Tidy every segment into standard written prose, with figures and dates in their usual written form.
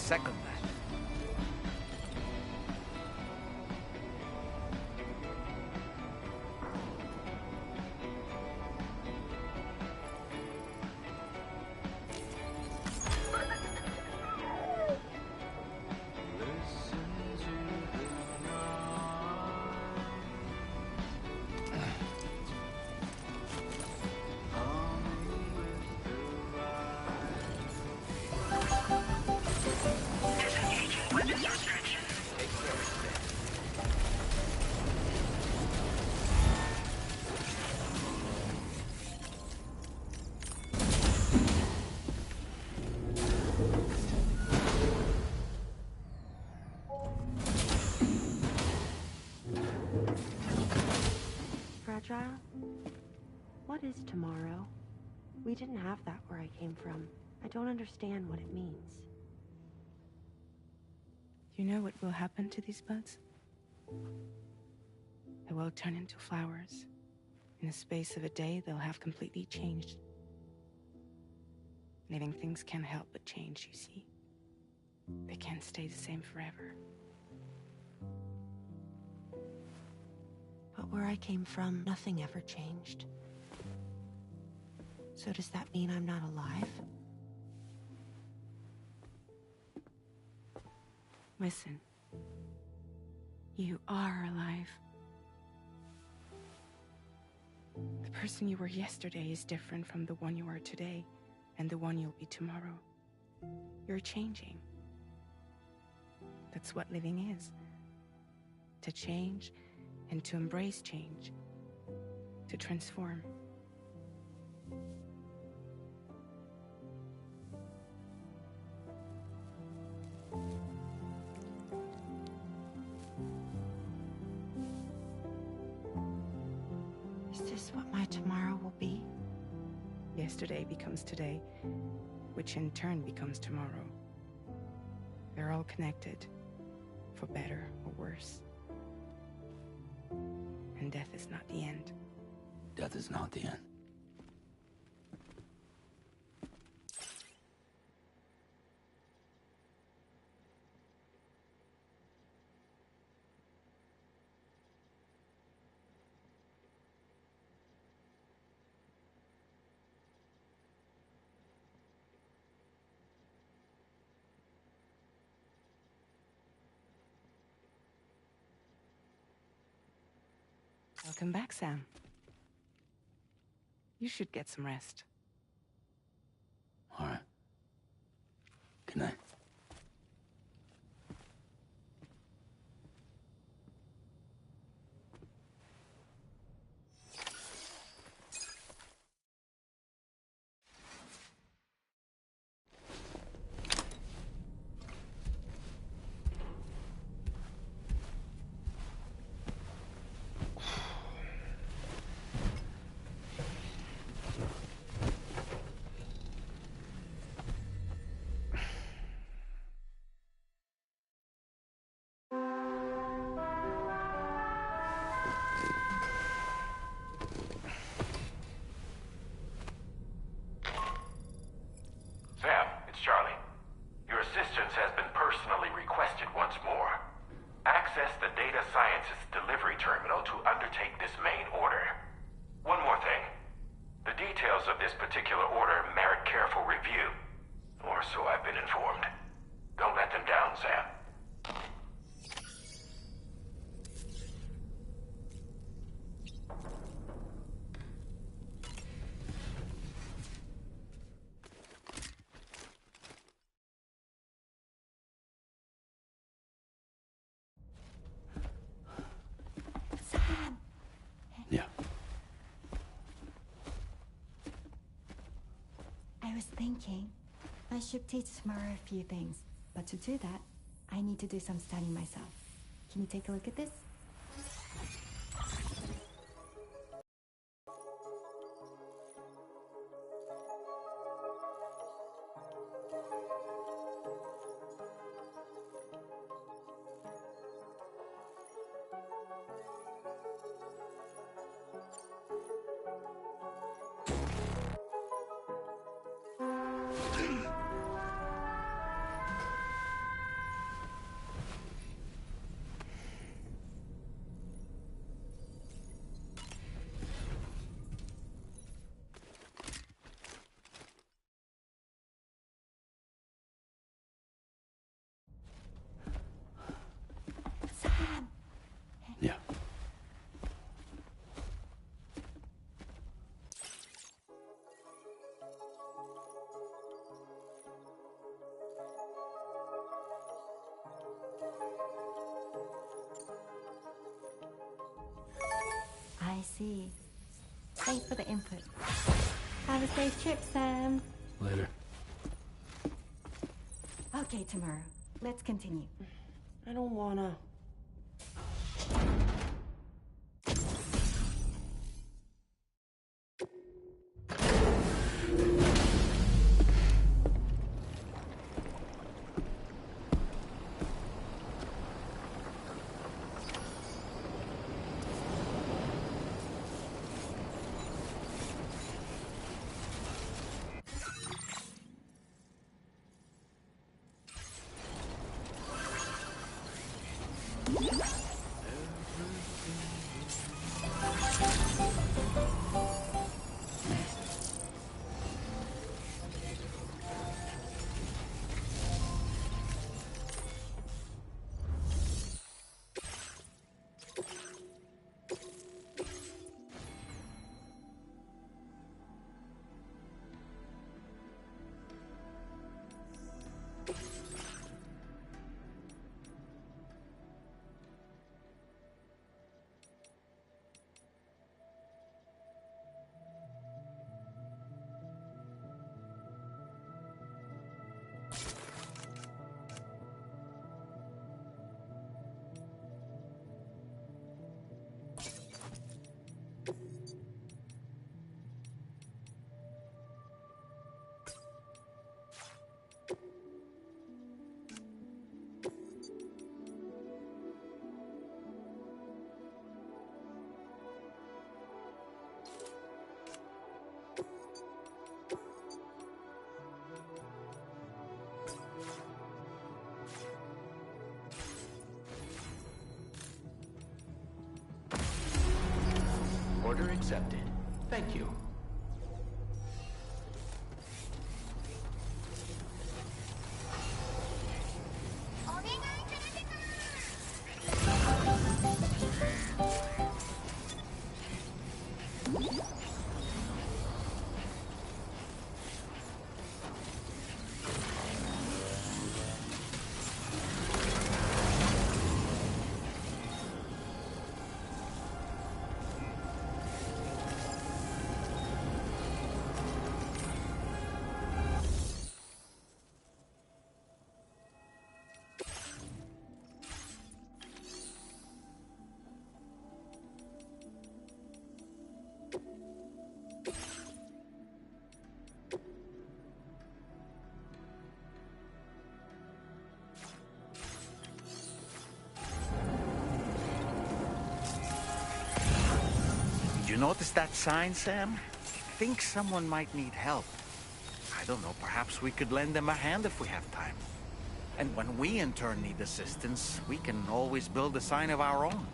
second that. Fragile? What is tomorrow? We didn't have that where I came from. I don't understand what it means. You know what will happen to these buds? They will turn into flowers. In the space of a day, they'll have completely changed. Living things can't help but change, you see. They can't stay the same forever. But where I came from, nothing ever changed. So does that mean I'm not alive? Listen. You are alive. The person you were yesterday is different from the one you are today, and the one you'll be tomorrow. You're changing. That's what living is. To change and to embrace change. To transform. Is this what my tomorrow will be? Yesterday becomes today, which in turn becomes tomorrow. They're all connected, for better or worse. And death is not the end. Death is not the end. Welcome back, Sam. You should get some rest. All right. Good night. Sam, it's Charlie. Your assistance has been personally requested once more. Access the Data Sciences Delivery Terminal to undertake this main order. One more thing. The details of this particular order merit careful review. Or so I've been informed. Don't let them down, Sam. Yeah. I was thinking, I should teach tomorrow a few things, but to do that, I need to do some studying myself. Can you take a look at this? see. Thanks for the input. Have a safe trip, Sam. Later. Okay, tomorrow. Let's continue. I don't wanna. Order accepted. Thank you. Did you notice that sign, Sam? I think someone might need help. I don't know, perhaps we could lend them a hand if we have time. And when we in turn need assistance, we can always build a sign of our own.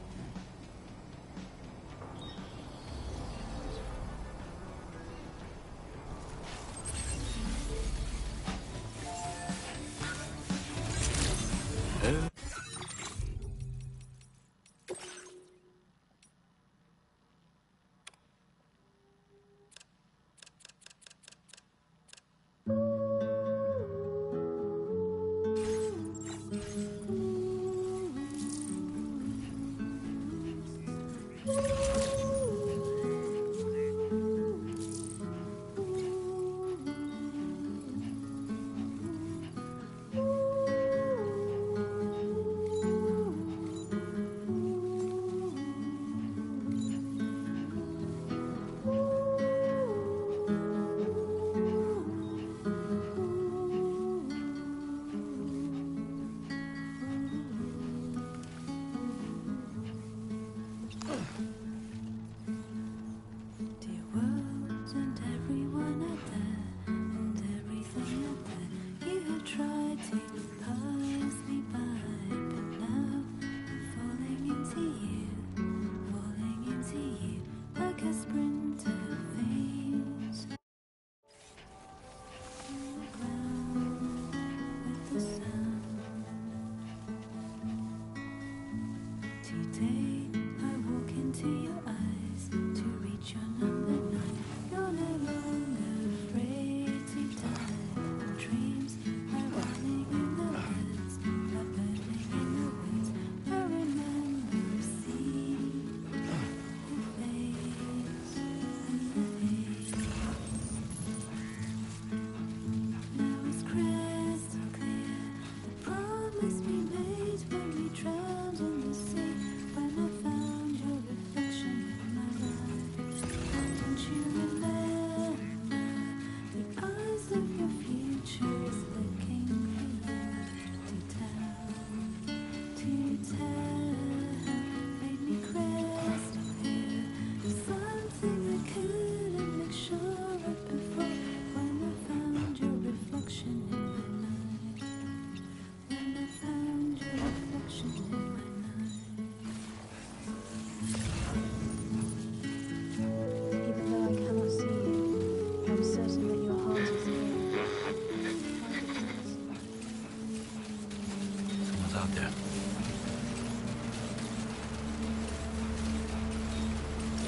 there.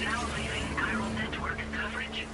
Now leaving chiral network coverage.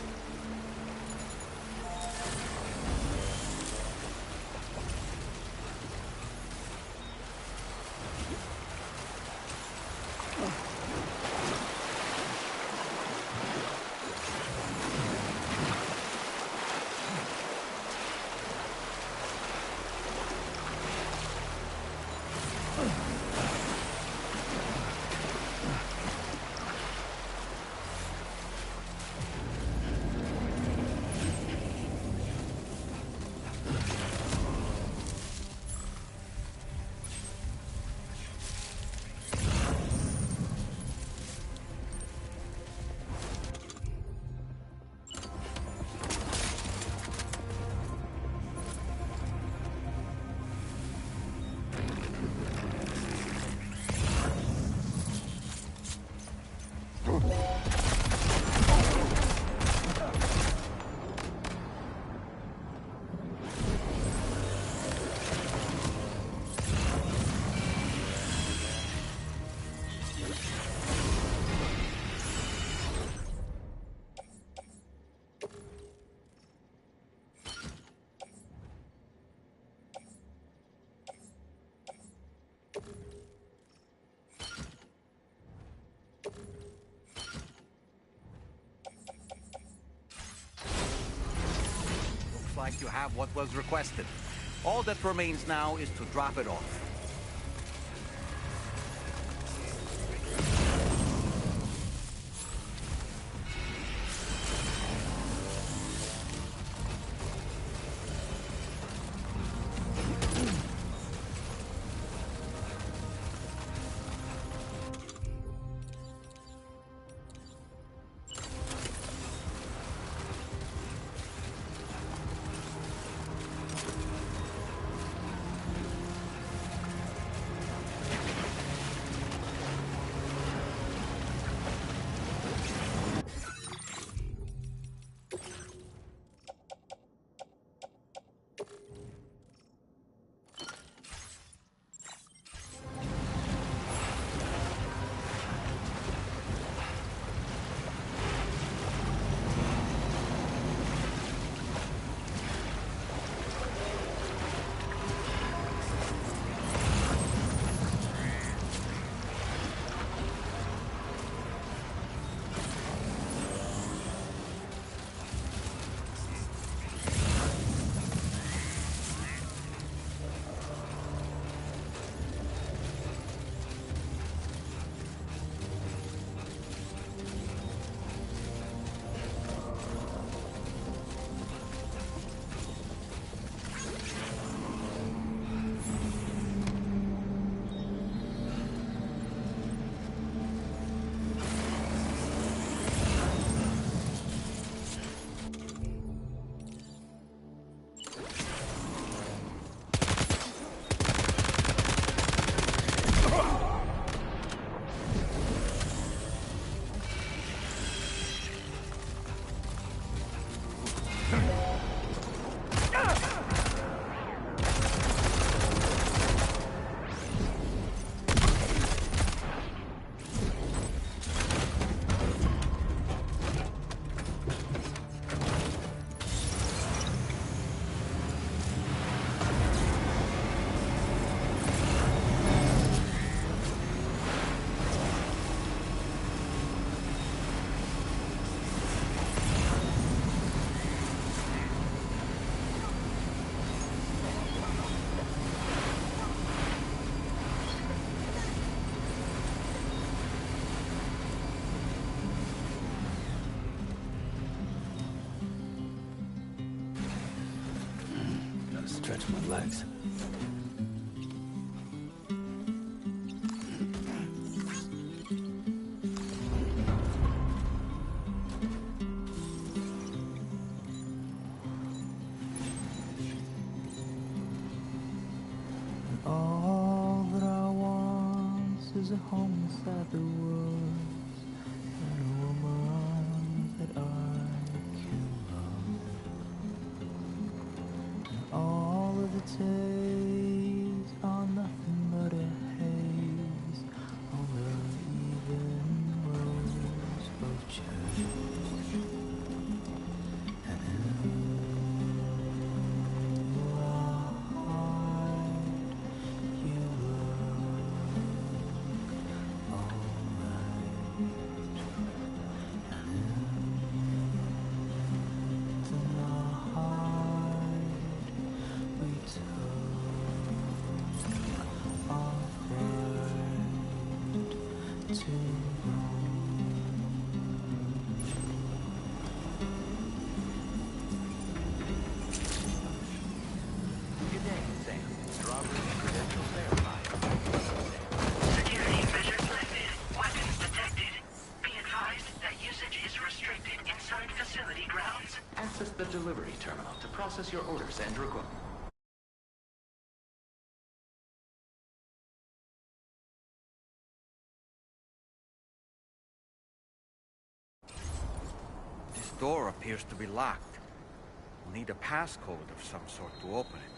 Like you have what was requested. All that remains now is to drop it off. Stretch my legs. All that I want is a home inside the woods and a woman that I can love. And all of the days are nothing but Good day, Sam. Strawberry credentials verified. Security measure selected. Weapons detected. Be advised that usage is restricted inside facility grounds. Access the delivery terminal to process your orders and request. This door appears to be locked. We'll need a passcode of some sort to open it.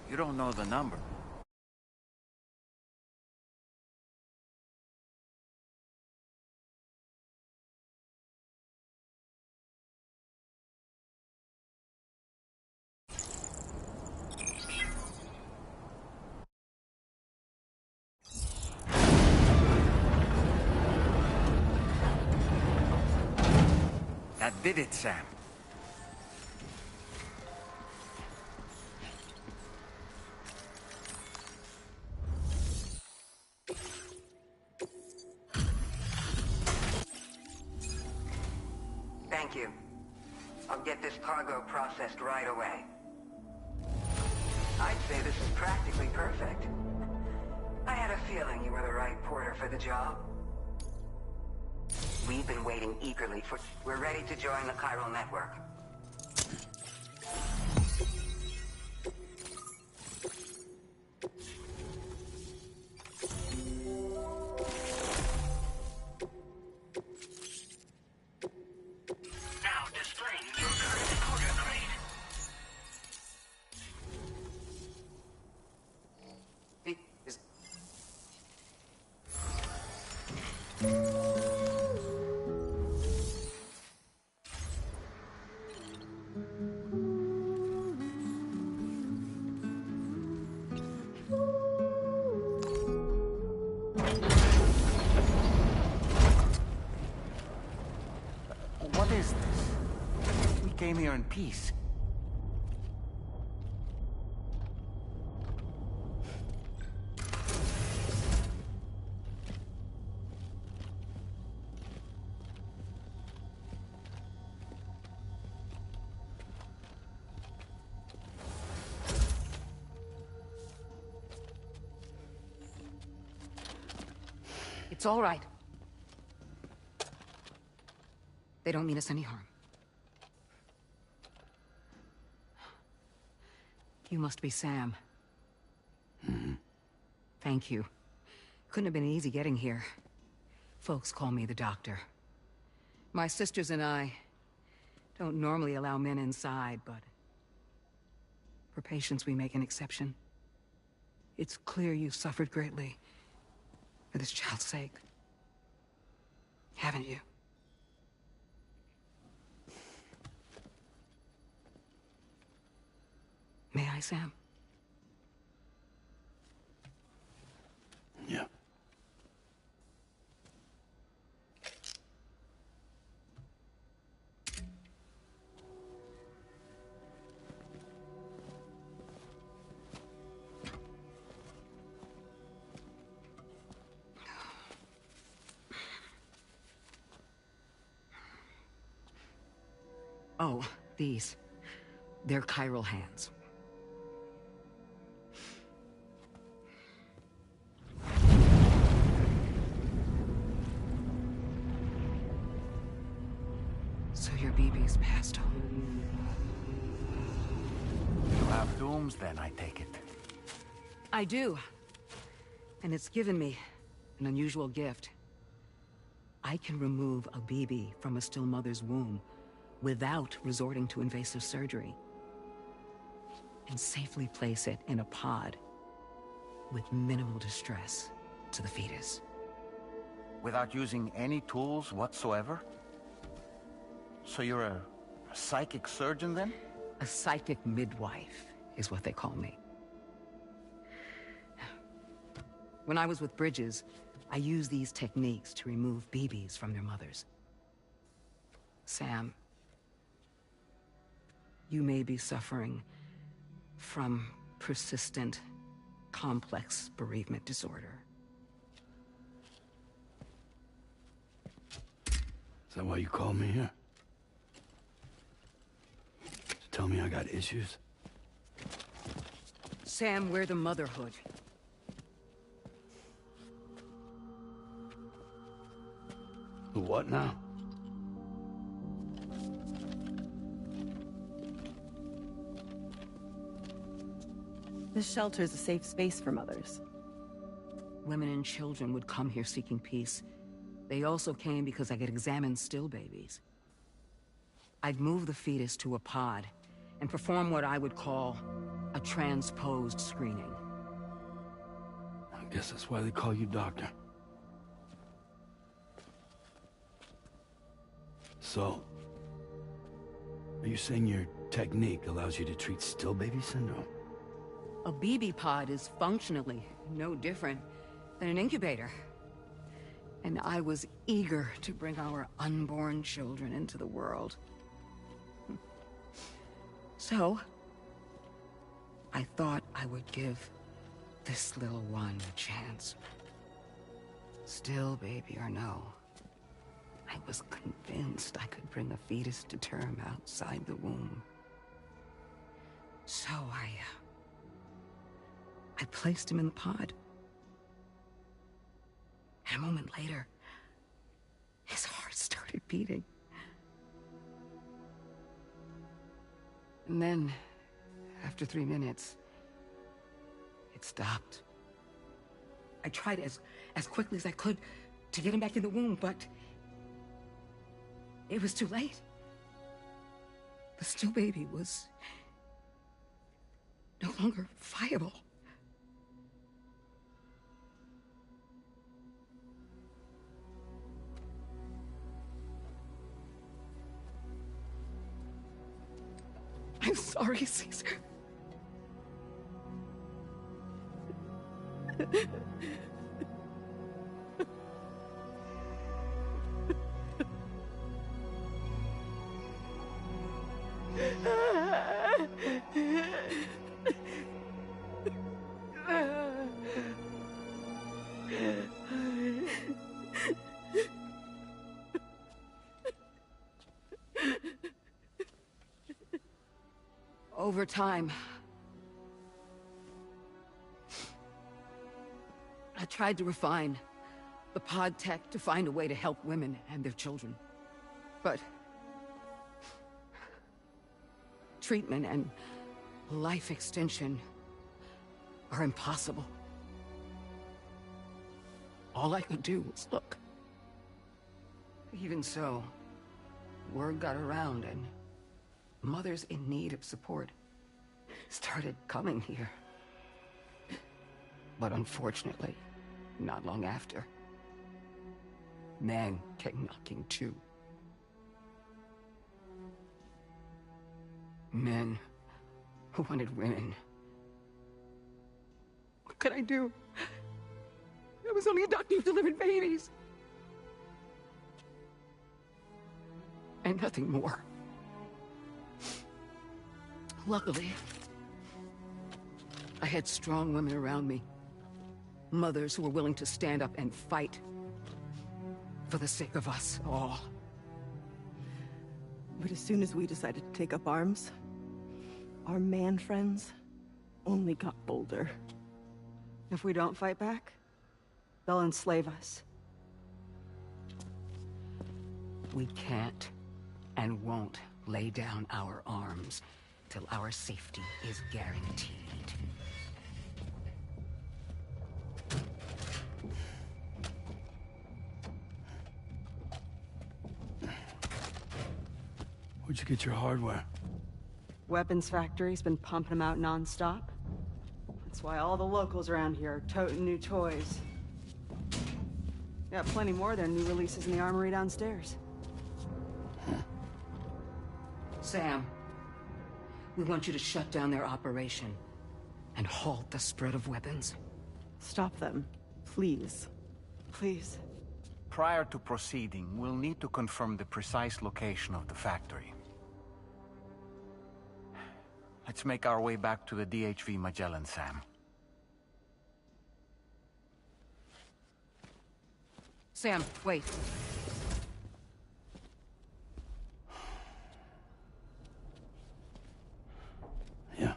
You don't know the number. That did it, Sam. Thank you. I'll get this cargo processed right away. I'd say this is practically perfect. I had a feeling you were the right porter for the job. We've been waiting eagerly for... We're ready to join the chiral network. Now displaying your current order grade. What is this? We came here in peace. It's all right. They don't mean us any harm. You must be Sam. Thank you. Couldn't have been easy getting here. Folks call me the doctor. My sisters and I don't normally allow men inside, but for patients we make an exception. It's clear you suffered greatly for this child's sake. Haven't you? May I, Sam? Yeah. Oh, these. They're chiral hands. So your BB's passed on. You have dooms then, I take it. I do. And it's given me an unusual gift. I can remove a BB from a still mother's womb without resorting to invasive surgery. And safely place it in a pod with minimal distress to the fetus. Without using any tools whatsoever? So you're a psychic surgeon then? A psychic midwife is what they call me. When I was with Bridges, I used these techniques to remove BBs from their mothers. Sam, you may be suffering from persistent, complex bereavement disorder. Is that why you called me here? To tell me I got issues? Sam, we're the motherhood. The what now? This shelter is a safe space for mothers. Women and children would come here seeking peace. They also came because I could examine still babies. I'd move the fetus to a pod and perform what I would call a transposed screening. I guess that's why they call you doctor. So, are you saying your technique allows you to treat still baby syndrome? A BB pod is functionally no different than an incubator. And I was eager to bring our unborn children into the world. So, I thought I would give this little one a chance. Still baby or no, I was convinced I could bring a fetus to term outside the womb. So I placed him in the pod. And a moment later, his heart started beating. And then, after 3 minutes, it stopped. I tried as quickly as I could to get him back in the womb, but it was too late. The still baby was no longer viable. I'm sorry, Caesar. Over time, I tried to refine the pod tech to find a way to help women and their children. But treatment and life extension are impossible. All I could do was look. Even so, word got around and mothers in need of support started coming here. But unfortunately, not long after, men came knocking too. Men who wanted women. What could I do? I was only a doctor who delivered babies. And nothing more. Luckily, I had strong women around me. Mothers who were willing to stand up and fight for the sake of us all. But as soon as we decided to take up arms, our man friends only got bolder. If we don't fight back, they'll enslave us. We can't and won't lay down our arms till our safety is guaranteed. Where'd you get your hardware? Weapons factory's been pumping them out non-stop. That's why all the locals around here are toting new toys. Got plenty more of their new releases in the armory downstairs. Sam, we want you to shut down their operation and halt the spread of weapons. Stop them, please. Please. Prior to proceeding, we'll need to confirm the precise location of the factory. Let's make our way back to the DHV Magellan, Sam. Sam, wait. Yeah.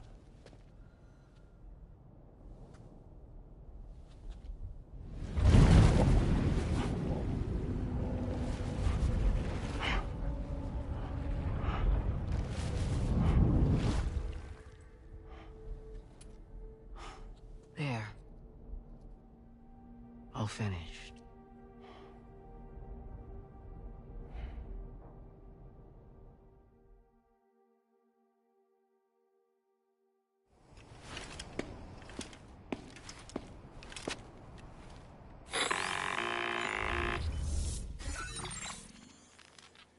There. All finished.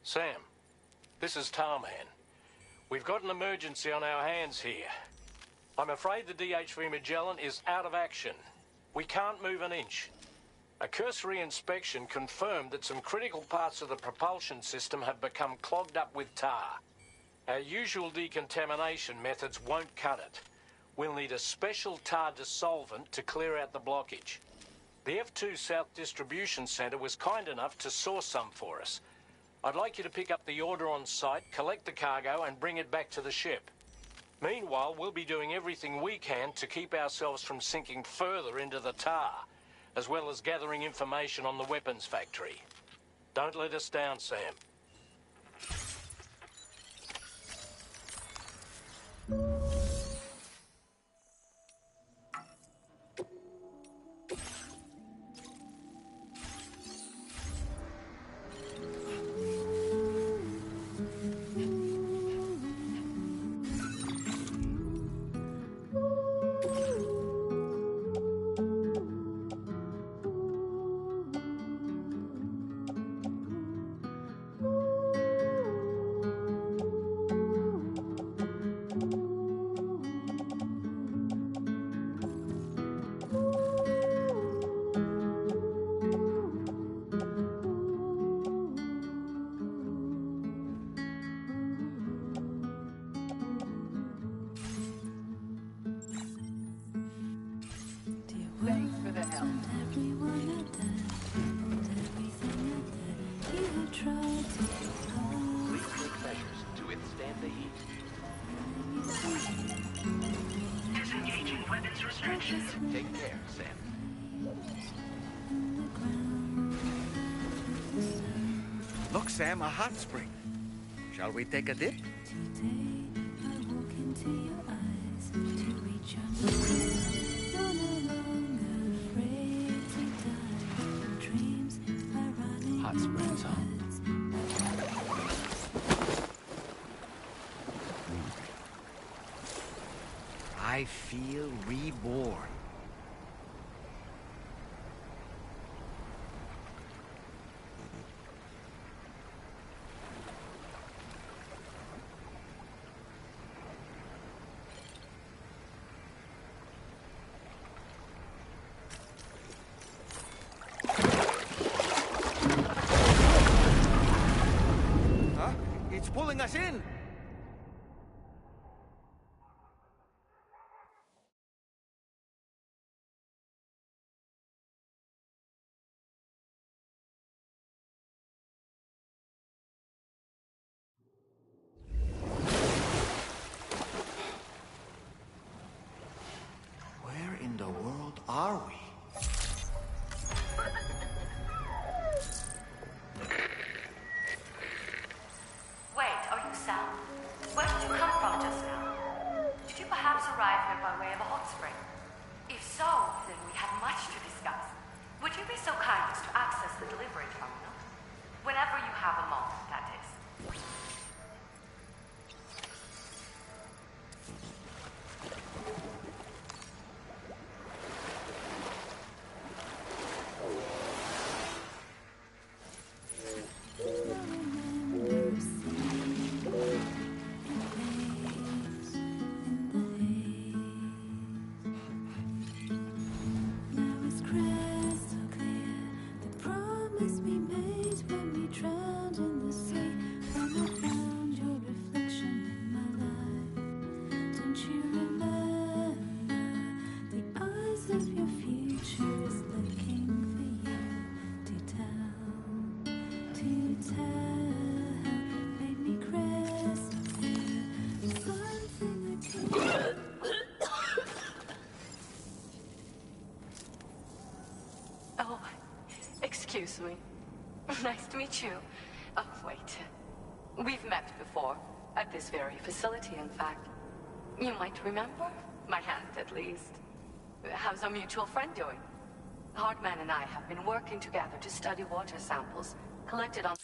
Sam, this is Tarman. We've got an emergency on our hands here. I'm afraid the DHV Magellan is out of action. We can't move an inch. A cursory inspection confirmed that some critical parts of the propulsion system have become clogged up with tar. Our usual decontamination methods won't cut it. We'll need a special tar dissolvent to clear out the blockage. The F2 South Distribution Centre was kind enough to source some for us. I'd like you to pick up the order on site, collect the cargo, and bring it back to the ship. Meanwhile, we'll be doing everything we can to keep ourselves from sinking further into the tar, as well as gathering information on the weapons factory. Don't let us down, Sam. Thanks for the help. Please take measures to withstand the heat. Disengaging weapons restrictions. Take care, Sam. Look, Sam, a hot spring. Shall we take a dip? Hot springs, huh? I feel reborn. Huh? It's pulling us in! arrive here by way of a hot spring? If so, then we have much to discuss. Would you be so kind as to access the delivery terminal? Whenever you have a moment, that is. Oh, excuse me. Nice to meet you. Oh, wait. We've met before. At this very facility, in fact. You might remember? My hand, at least. How's our mutual friend doing? Hardman and I have been working together to study water samples collected on...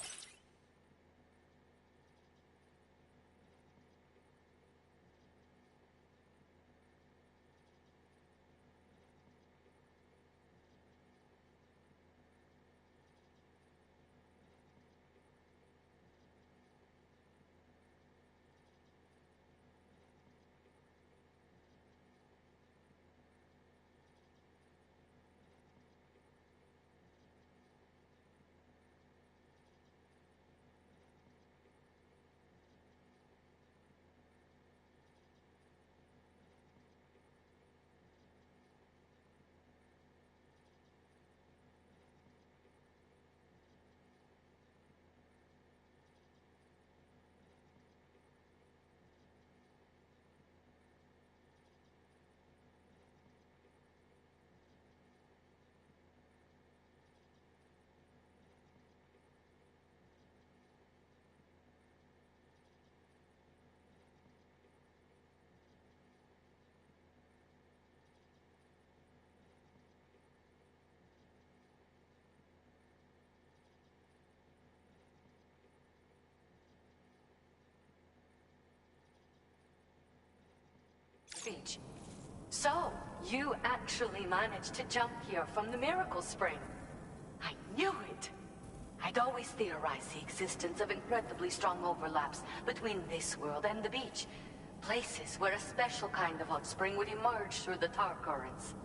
Beach. So, you actually managed to jump here from the Miracle Spring. I knew it! I'd always theorized the existence of incredibly strong overlaps between this world and the beach. Places where a special kind of hot spring would emerge through the tar currents.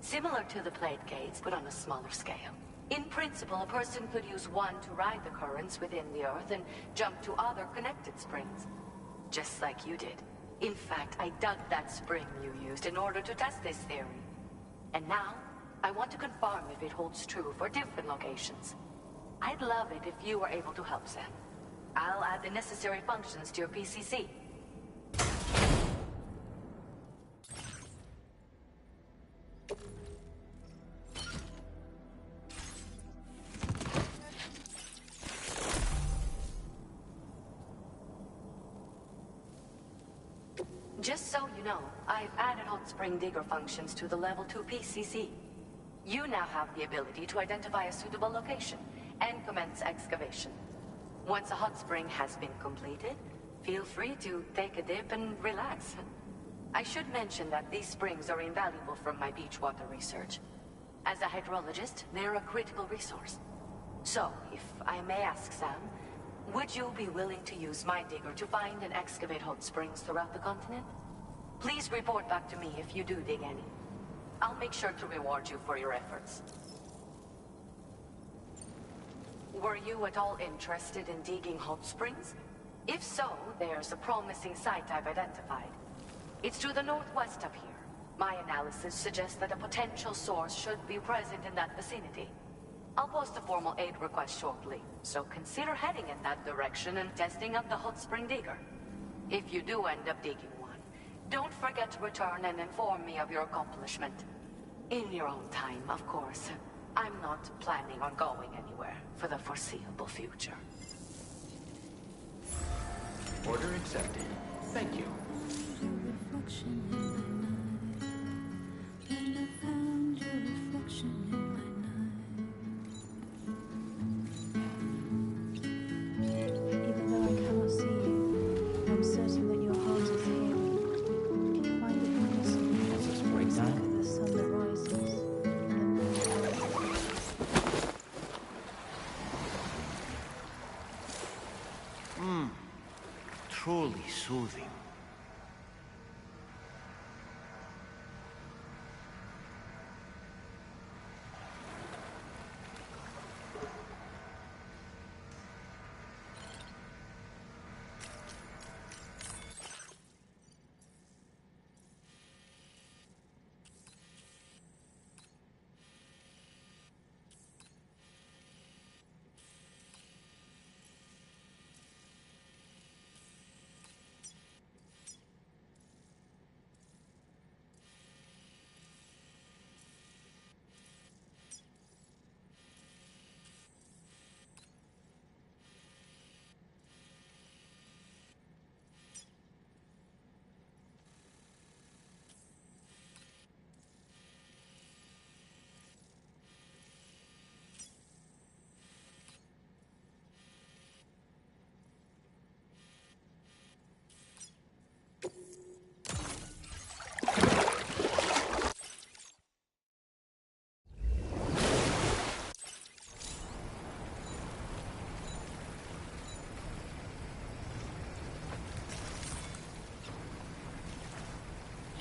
Similar to the plate gates, but on a smaller scale. In principle, a person could use one to ride the currents within the Earth and jump to other connected springs. Just like you did. In fact, I dug that spring you used in order to test this theory. And now, I want to confirm if it holds true for different locations. I'd love it if you were able to help, Sam. I'll add the necessary functions to your PCC. Just so you know, I've added hot spring digger functions to the level 2 PCC. You now have the ability to identify a suitable location and commence excavation. Once a hot spring has been completed, feel free to take a dip and relax. I should mention that these springs are invaluable from my beach water research. As a hydrologist, they're a critical resource. So, if I may ask, Sam, would you be willing to use my digger to find and excavate hot springs throughout the continent? Please report back to me if you do dig any. I'll make sure to reward you for your efforts. Were you at all interested in digging hot springs? If so, there's a promising site I've identified. It's to the northwest of here. My analysis suggests that a potential source should be present in that vicinity. I'll post a formal aid request shortly, so consider heading in that direction and testing out the hot spring digger. If you do end up digging one, don't forget to return and inform me of your accomplishment. In your own time, of course. I'm not planning on going anywhere for the foreseeable future. Order accepted. Thank you. Reflection in the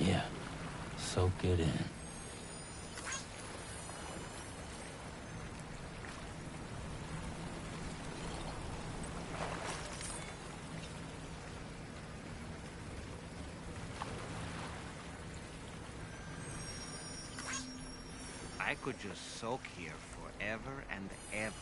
Yeah, soak it in. I could just soak here forever and ever.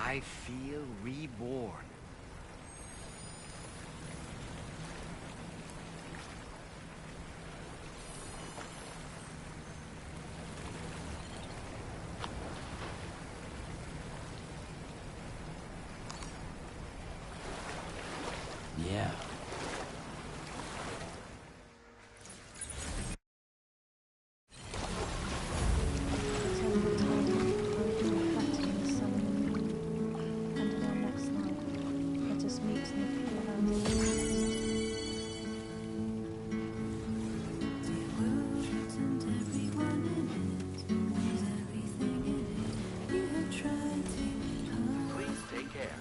I feel reborn. Yeah. Please take care.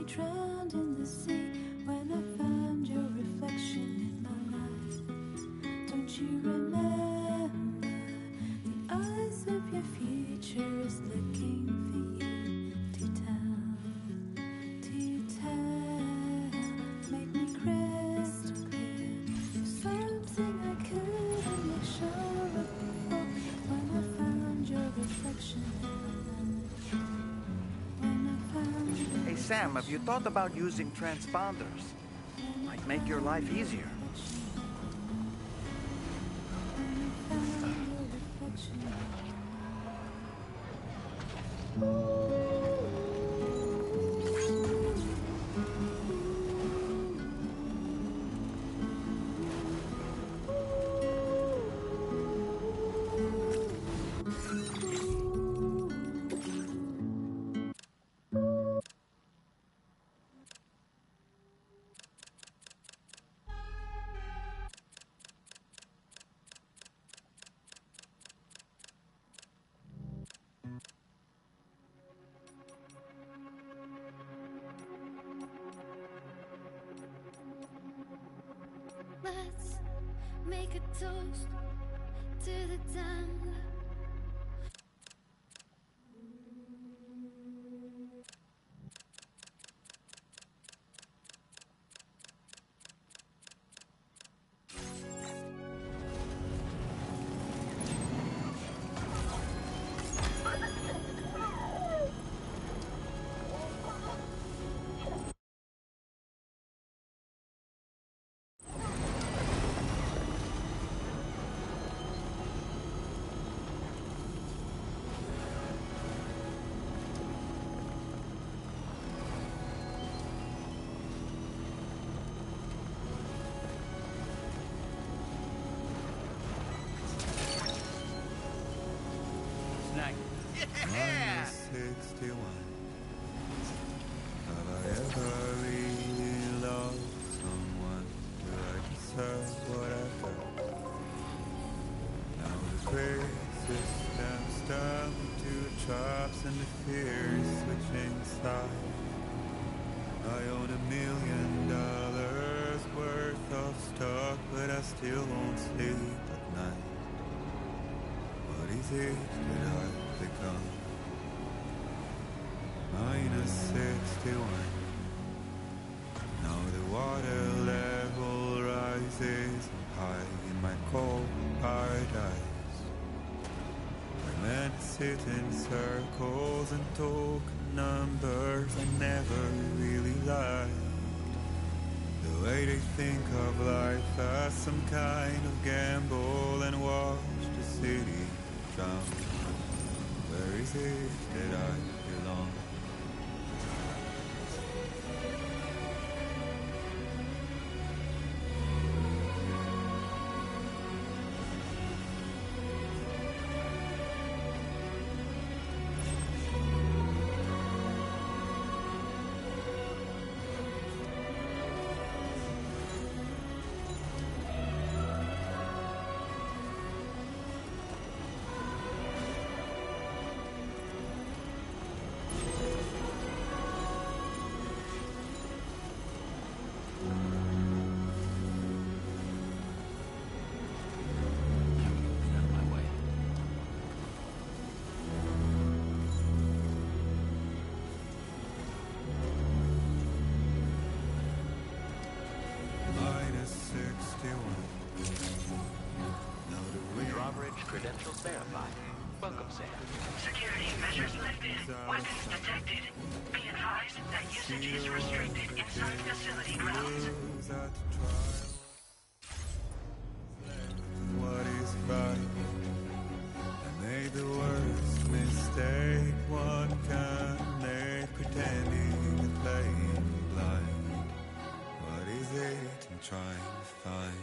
Drowned in the sea when I found your reflection in my life. Don't you remember? The eyes of your future is looking for you to tell. Make me crystal clear. Something I couldn't make sure of before when I found your reflection in my life. Hey Sam, have you thought about using transponders? Might make your life easier. Let's make a toast to the damned. Yeah! 61. Have I ever really loved someone? Do I deserve what I've got? Now the gray system's down to traps and the fear is switching sides. I own $1 million worth of stock, but I still won't sleep at night. What is it that I've become? -61. Now the water level rises high in my cold sit in circles and talk numbers I never really liked. The way they think of life as some kind of gamble and watch the city drown. Where is it that I belong? Credentials verified. Welcome, Sam. Security measures lifted. Weapons detected. Be advised that usage is restricted inside facility grounds. What is right? I made the worst mistake one can make, pretending and playing blind. What is it I'm trying to find?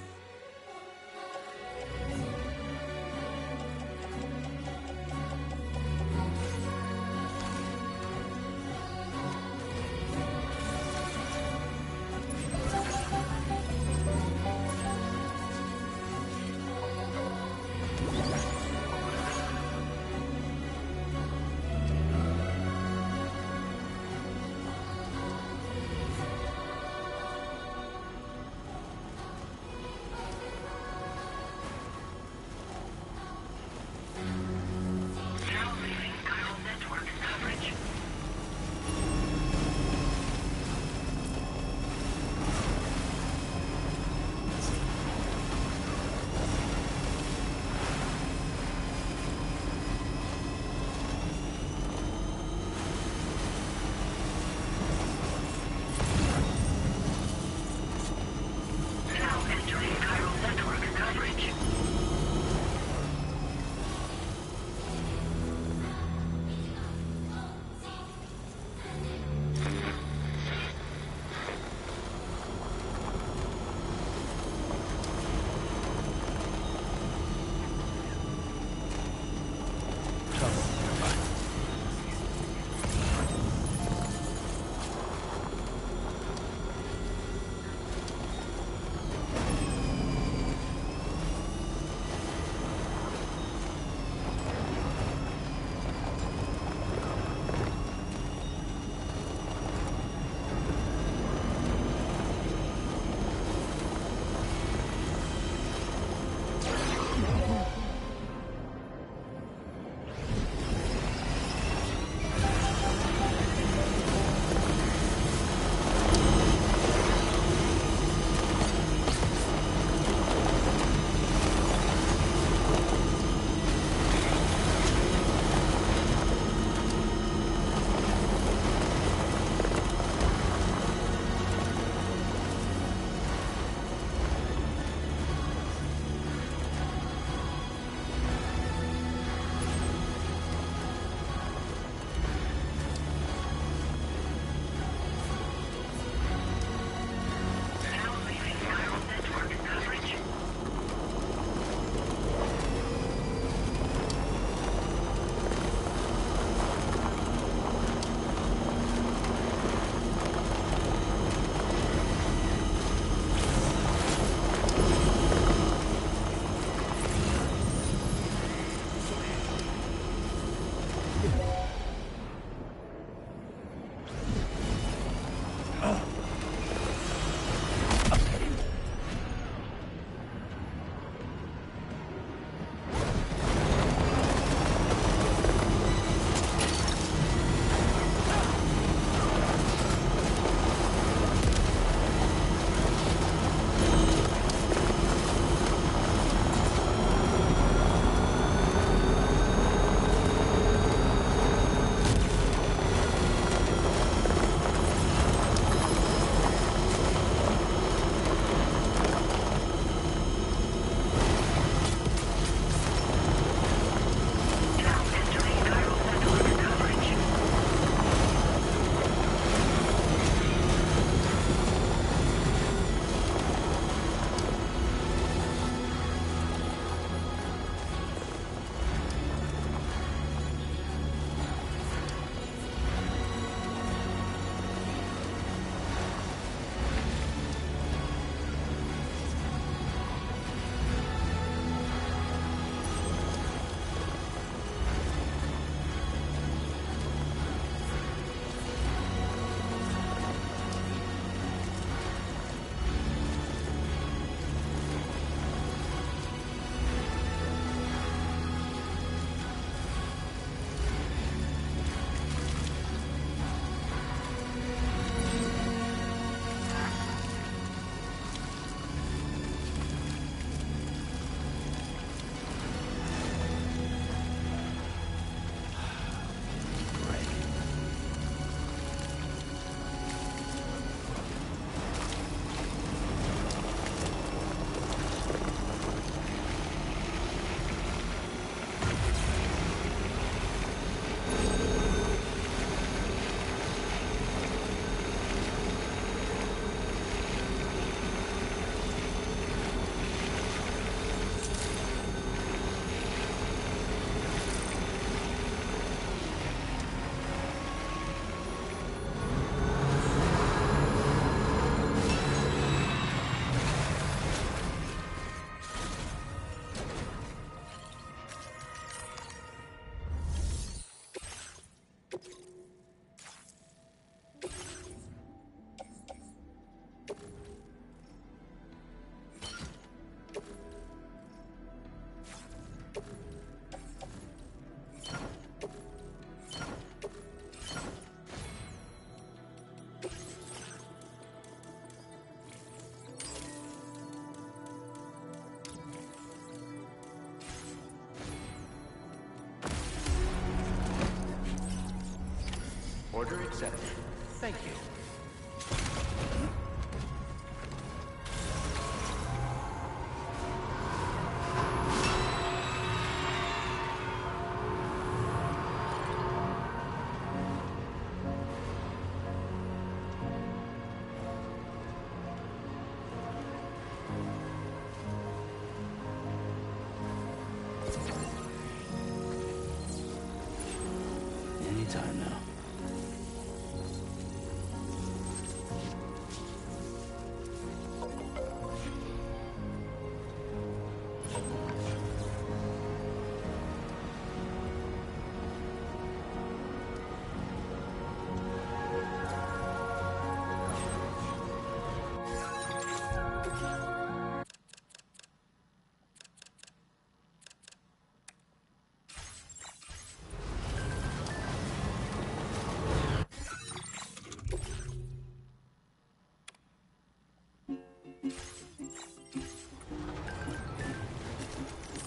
sedative. Thank you. Anytime now.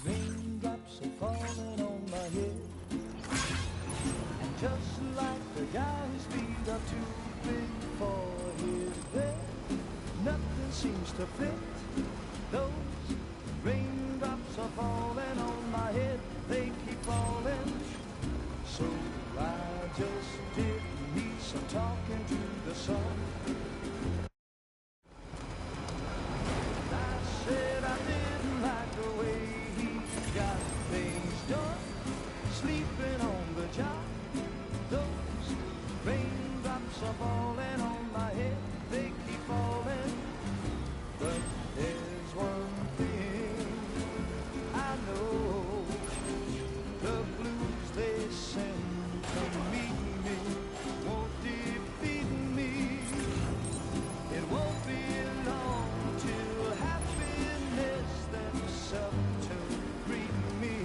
Raindrops are falling on my head, and just like the guy whose feet are too big for his bed, nothing seems to fit. Those raindrops are falling on my head, they keep falling. So I just did me some talking to the sun. I said I didn't like the way he got things done, sleeping on the job. Those raindrops are falling on my head, they keep falling. But there's one thing I know, the blues they send to meet me won't defeat me. It won't be long till happiness steps up to greet me.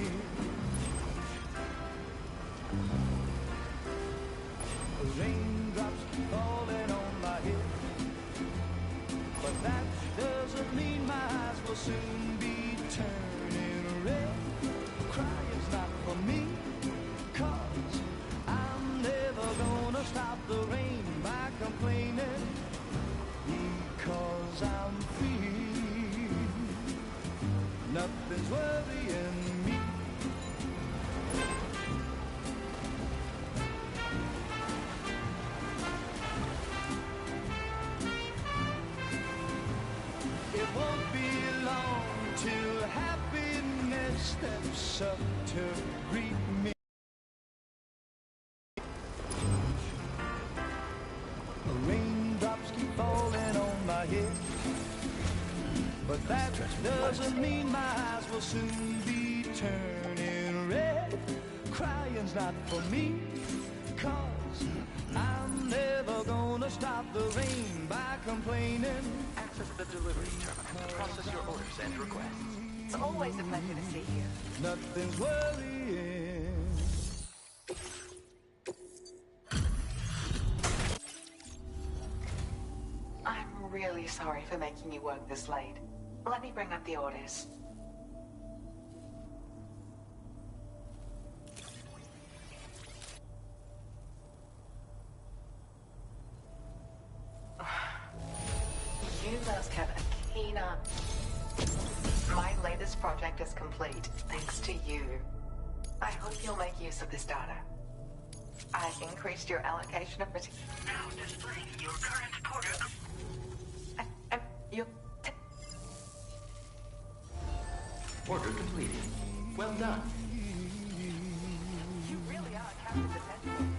Raindrops keep falling on my head, but that doesn't mean my eyes will soon be turning red. Crying's not for me, 'cause I'm never gonna stop the rain by complaining, because I'm free. Nothing's worrying me. It won't be long till happiness steps up to greet me. Raindrops keep falling on my head, but that doesn't mean my eyes will soon be turning red. Crying's not for me, 'cause I'm never gonna stop the rain by complaining. Access the delivery terminal to process your orders and requests. It's always a pleasure to see you. Nothing's worrying. I'm really sorry for making you work this late. Let me bring up the orders. You must have a keen eye. My latest project is complete, thanks to you. I hope you'll make use of this data. I've increased your allocation of material. Now displaying your current porter. Order completed. Well done. You really are Captain Detective.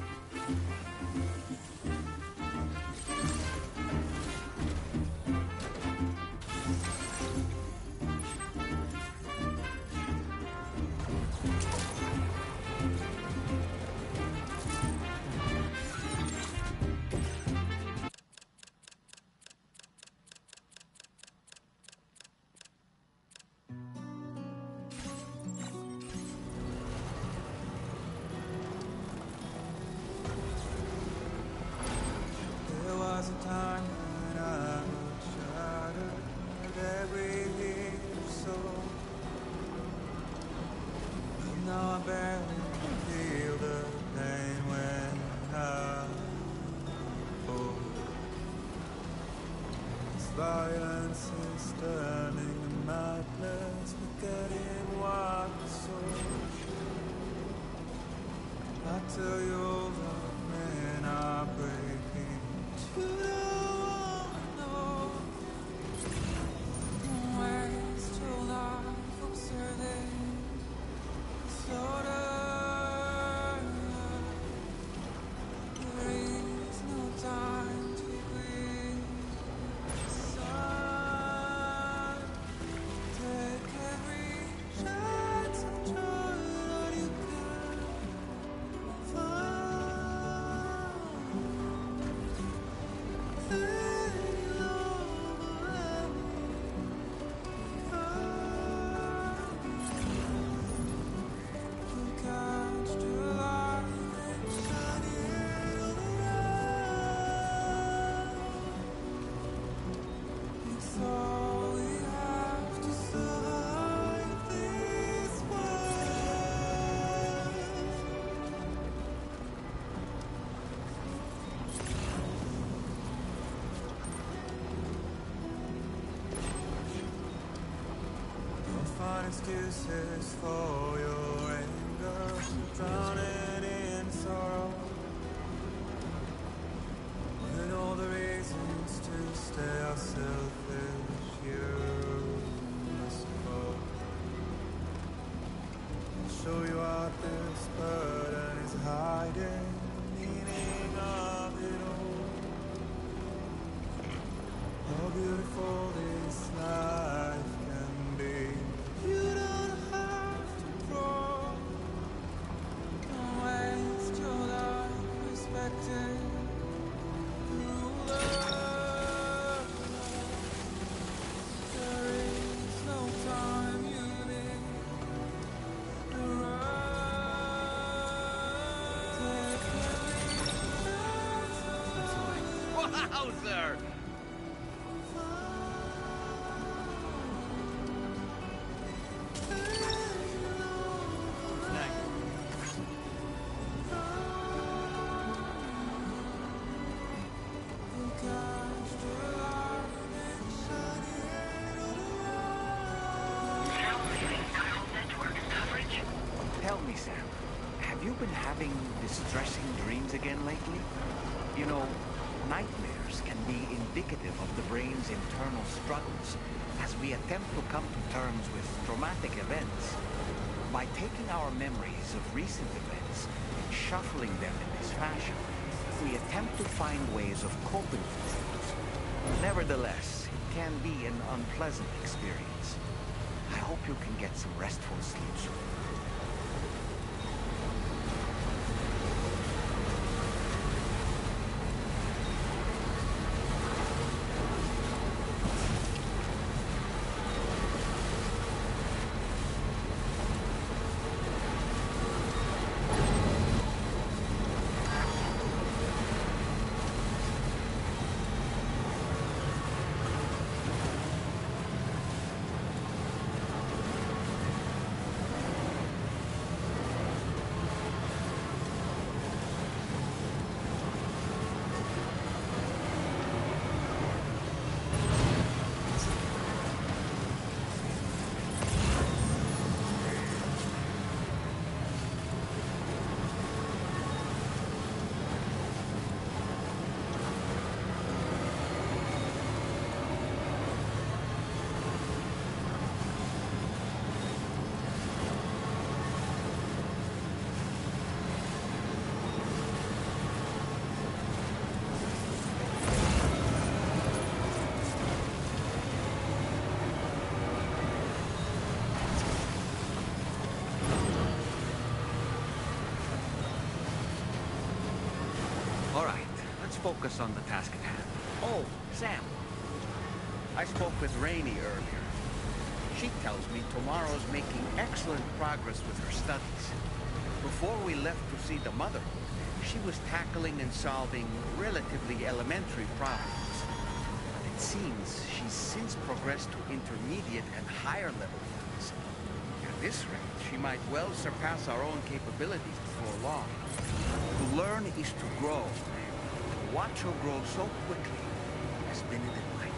understanding the madness, forgetting what I saw. I tell you over, men are breaking. You don't wanna know. Don't waste your life observing slaughter. There is no time to breathe. Sun, take every chance of joy that you can find. Any love or any kind. You catch the light and shine it all around. It's all we have to survive this world. Don't find excuses for your anger, drowning in sorrow. With all the reasons to stay selfish, you must go. I'll show you out this burden is hiding, the meaning of it all. How beautiful this life can be. You don't have to grow. Don't waste your life respecting the ruler. There is no time you need to run. Wowzer! Tell me, Sam, have you been having distressing dreams again lately? You know, nightmares can be indicative of the brain's internal struggles as we attempt to come to terms with traumatic events. By taking our memories of recent events and shuffling them in this fashion, we attempt to find ways of coping with things. Nevertheless, it can be an unpleasant experience. I hope you can get some restful sleep soon. Focus on the task at hand. Oh, Sam. I spoke with Rainey earlier. She tells me Tomorrow's making excellent progress with her studies. Before we left to see the mother, she was tackling and solving relatively elementary problems. But it seems she's since progressed to intermediate and higher level ones. At this rate, she might well surpass our own capabilities before long. To learn is to grow. Watch her grow so quickly has been a delight.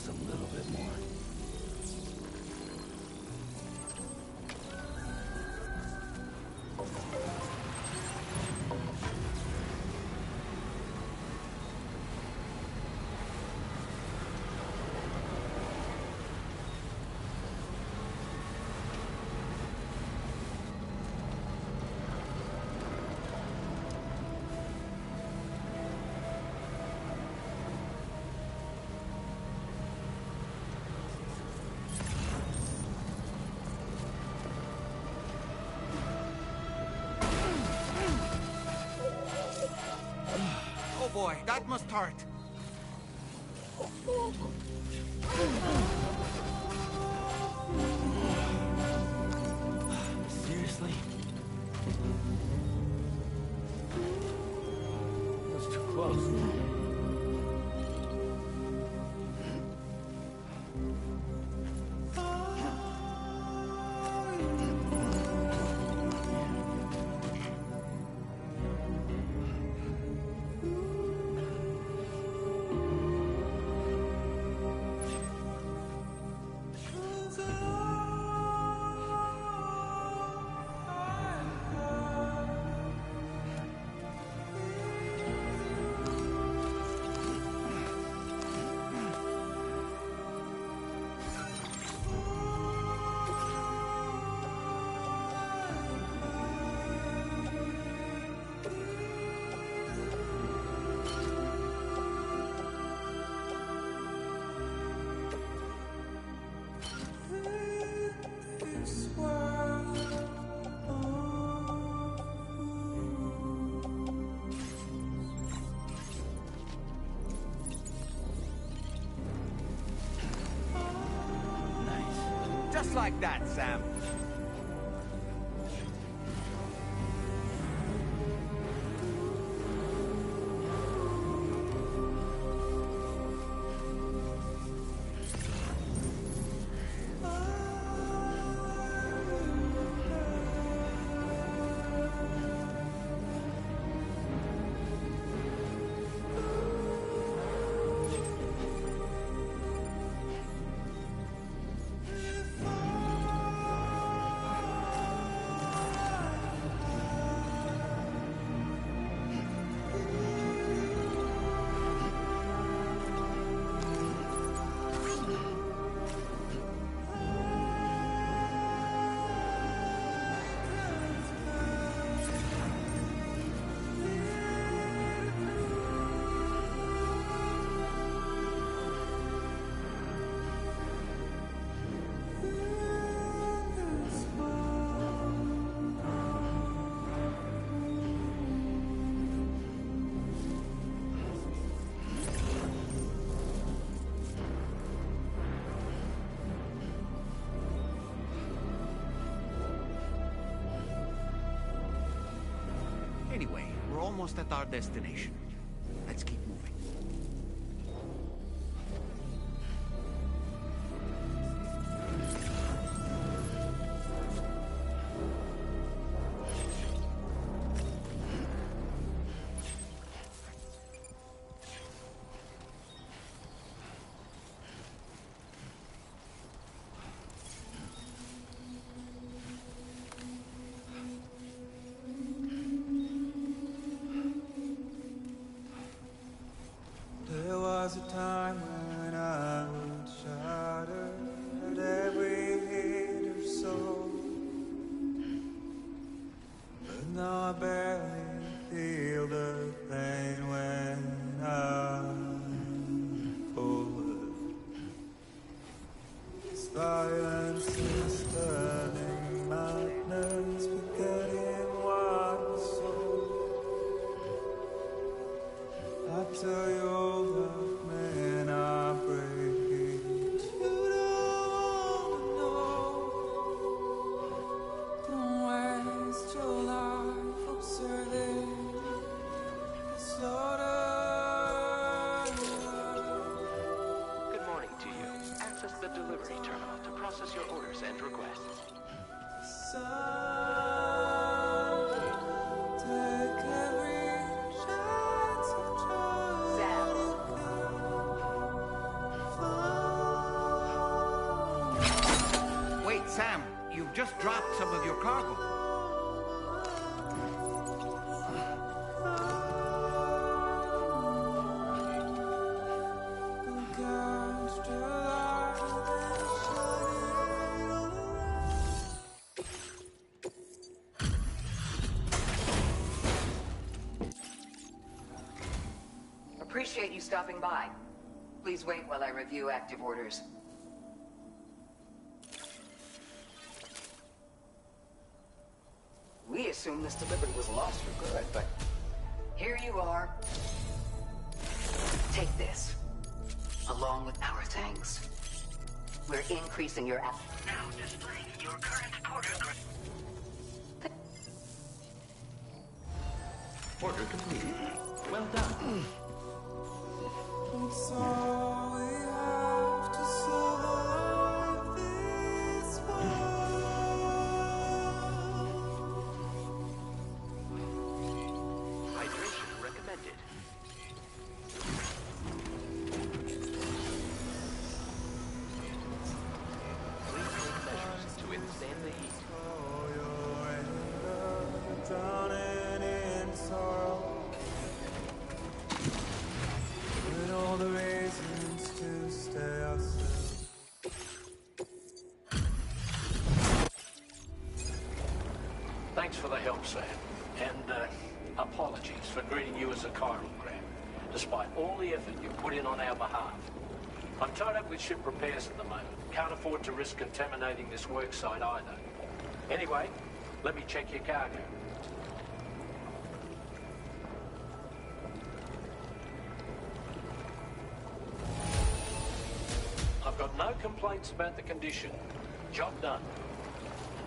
just a little bit more. Oh boy, that must hurt. Seriously? That's too close. Just like that, Sam. Anyway, we're almost at our destination. Let's keep moving. There was a time when I would shatter at every hit or so, but now I barely feel the pain when I'm forward. Silence is turning madness, forgetting what was so. I tell you all the men are breaking. You don't know. Don't waste your life observing the slaughter. Good morning to you. Access the delivery terminal to process your orders and requests. Take every chance of trying. Sam. just dropped some of your cargo. Appreciate you stopping by. Please wait while I review active orders. We assumed this delivery was lost for good, but here you are. Take this, along with our thanks. We're increasing your app. Now displaying your current order. Order complete. Well done. It's all we have to survive this Hydration recommended. Please take measures to withstand the heat. down and in sorrow. With all the reasons to stay ourselves. Thanks for the help, Sam. And apologies for greeting you as a chiral grab, despite all the effort you put in on our behalf. I'm tied up with ship repairs at the moment. Can't afford to risk contaminating this work site either. Anyway, let me check your cargo. I've got no complaints about the condition. Job done.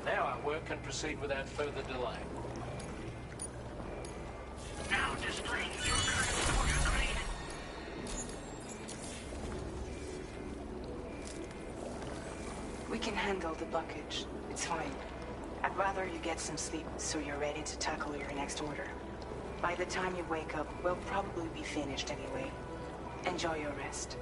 Now our work can proceed without further delay. Now displaying your current order grade. We can handle the blockage. It's fine. I'd rather you get some sleep so you're ready to tackle your next order. By the time you wake up, we'll probably be finished anyway. Enjoy your rest.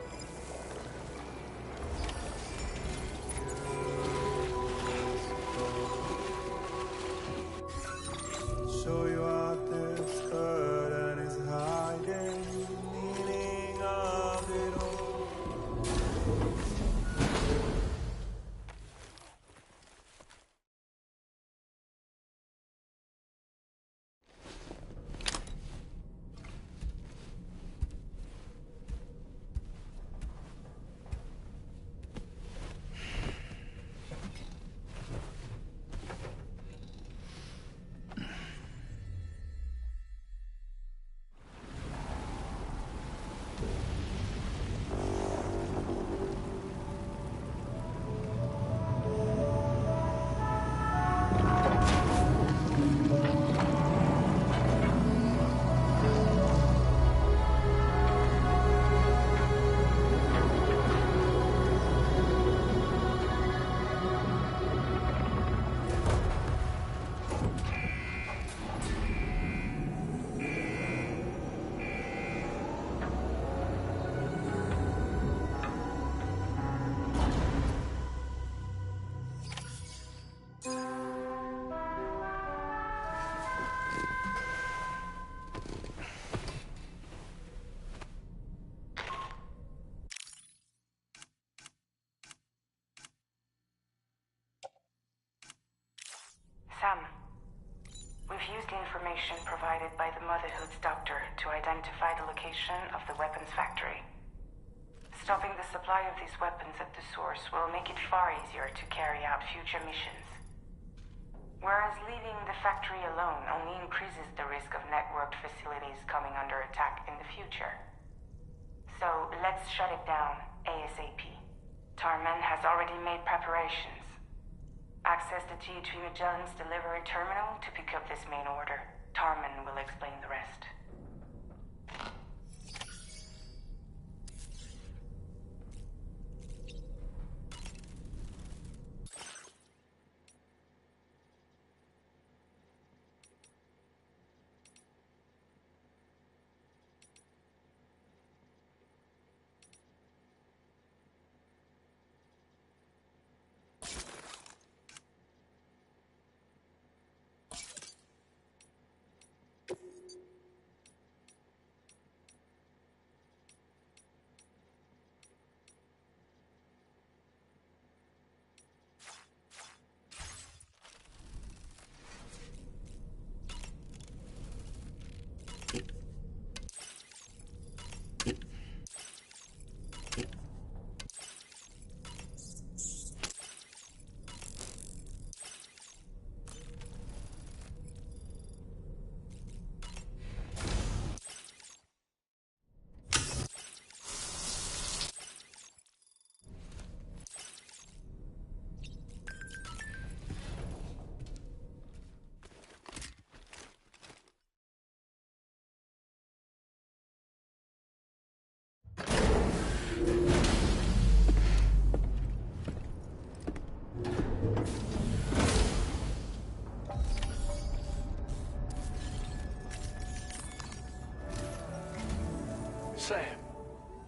Show you out this burden is hiding the meaning of it all. Sam, we've used the information provided by the Motherhood's doctor to identify the location of the weapons factory. Stopping the supply of these weapons at the source will make it far easier to carry out future missions. Whereas leaving the factory alone only increases the risk of networked facilities coming under attack in the future. So let's shut it down ASAP. Tarman has already made preparations. Access the DHV Magellan's delivery terminal to pick up this main order. Tarman will explain the rest.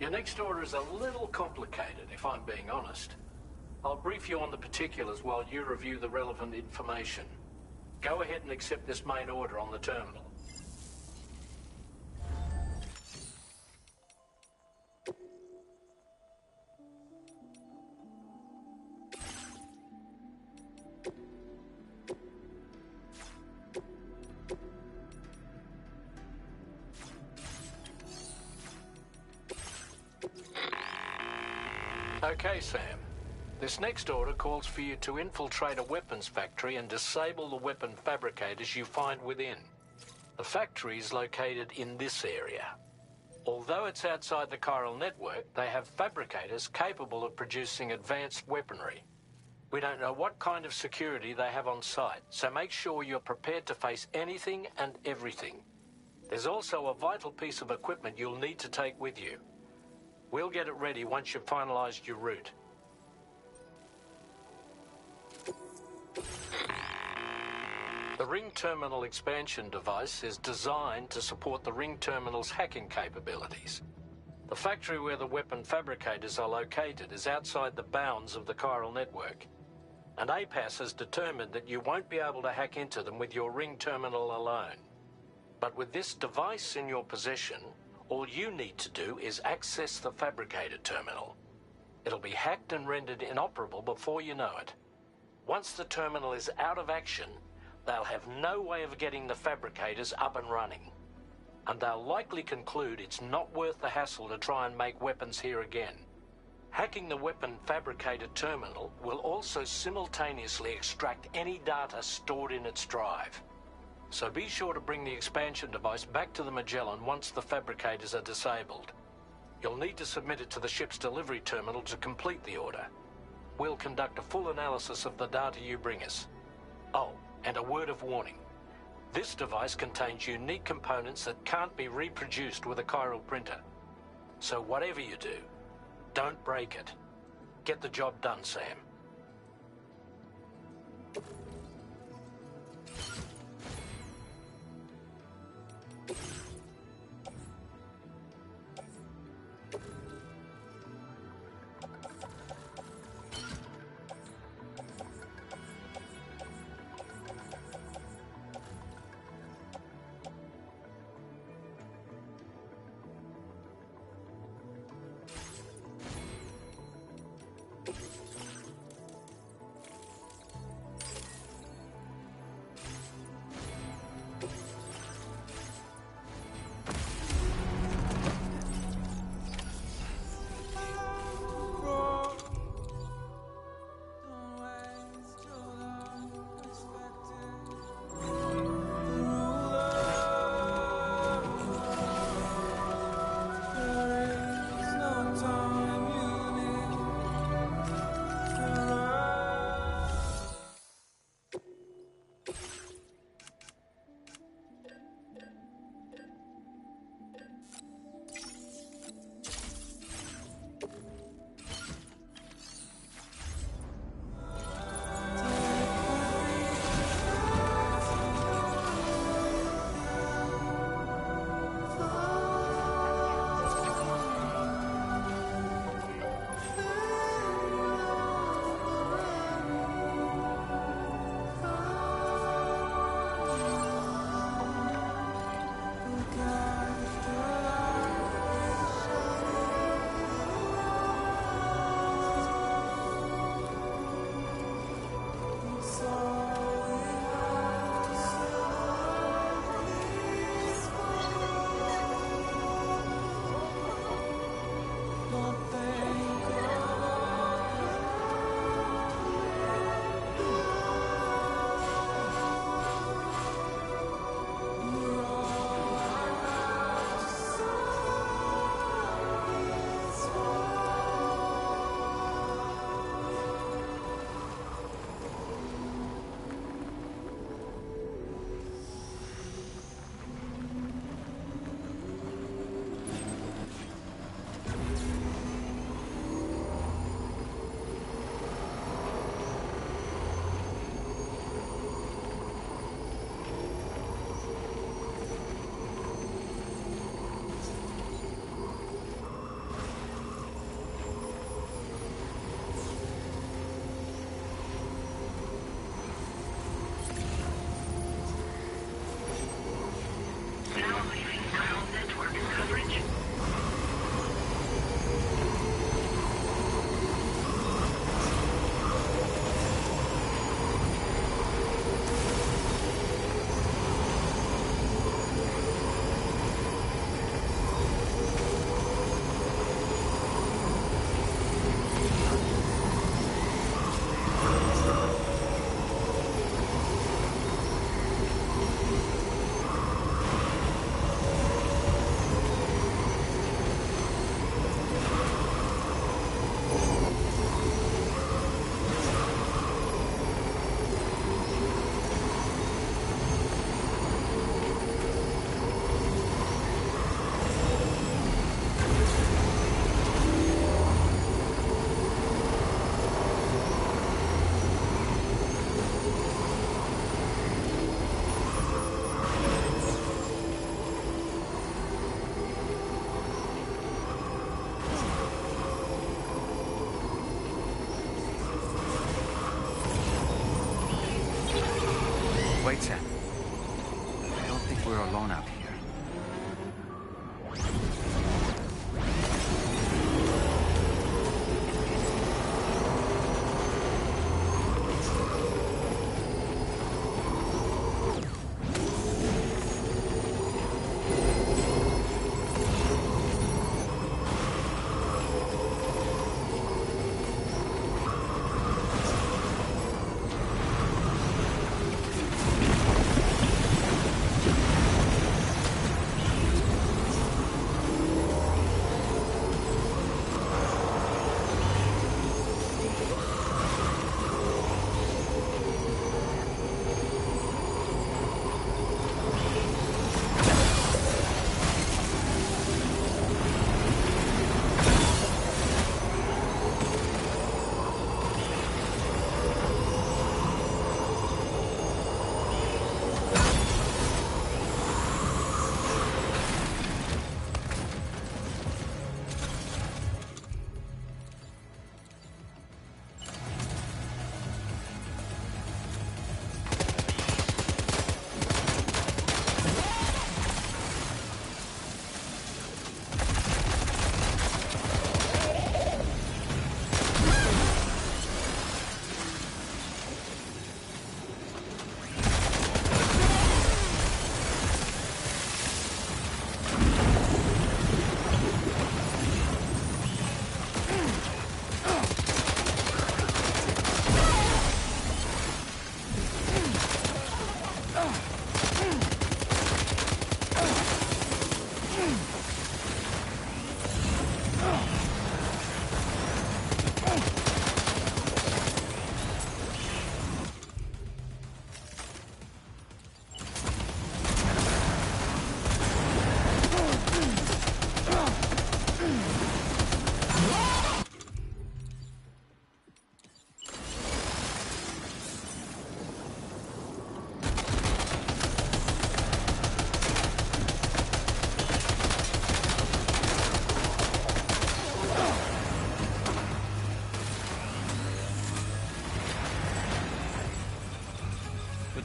Your next order is a little complicated, if I'm being honest. I'll brief you on the particulars while you review the relevant information. Go ahead and accept this main order on the terminal. Okay, Sam. This next order calls for you to infiltrate a weapons factory and disable the weapon fabricators you find within. The factory is located in this area. Although it's outside the chiral network, they have fabricators capable of producing advanced weaponry. We don't know what kind of security they have on site, so make sure you're prepared to face anything and everything. There's also a vital piece of equipment you'll need to take with you. We'll get it ready once you've finalized your route. The Ring Terminal expansion device is designed to support the Ring Terminal's hacking capabilities. The factory where the weapon fabricators are located is outside the bounds of the chiral network, and APAS has determined that you won't be able to hack into them with your Ring Terminal alone. But with this device in your possession, all you need to do is access the fabricator terminal. It'll be hacked and rendered inoperable before you know it. Once the terminal is out of action, they'll have no way of getting the fabricators up and running. And they'll likely conclude it's not worth the hassle to try and make weapons here again. Hacking the weapon fabricator terminal will also simultaneously extract any data stored in its drive. So be sure to bring the expansion device back to the Magellan once the fabricators are disabled. You'll need to submit it to the ship's delivery terminal to complete the order. We'll conduct a full analysis of the data you bring us. Oh, and a word of warning. This device contains unique components that can't be reproduced with a chiral printer. So whatever you do, don't break it. Get the job done, Sam.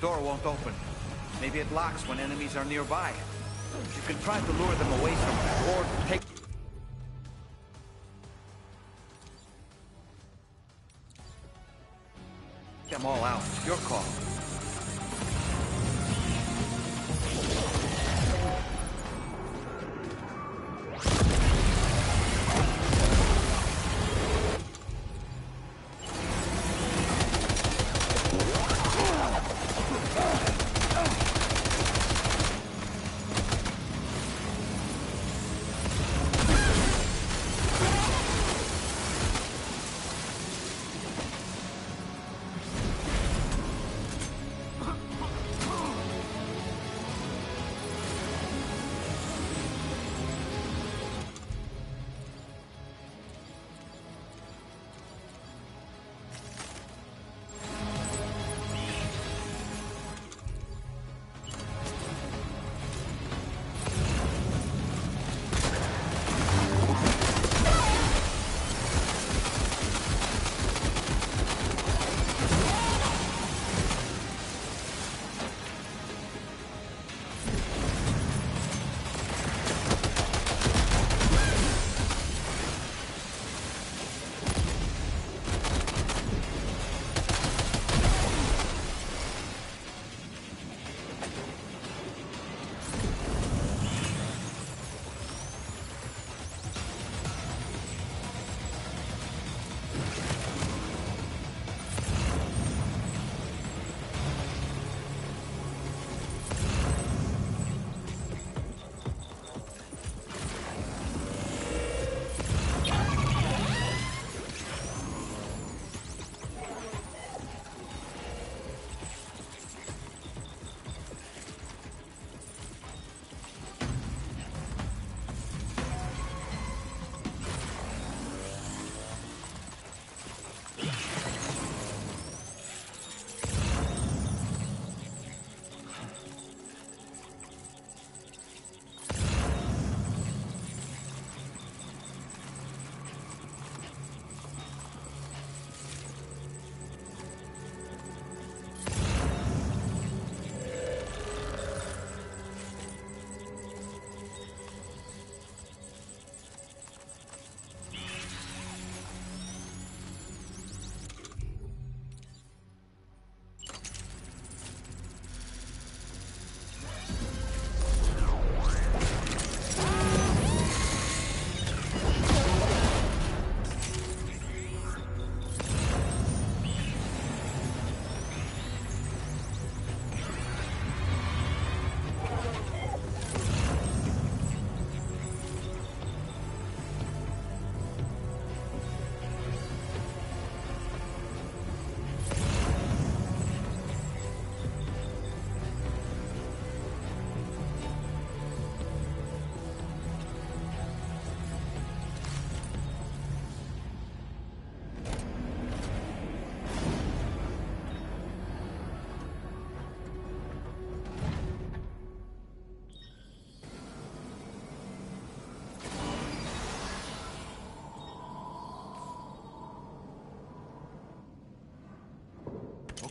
door won't open. Maybe it locks when enemies are nearby. You can try to lure them away from it, or take them all out. Your call.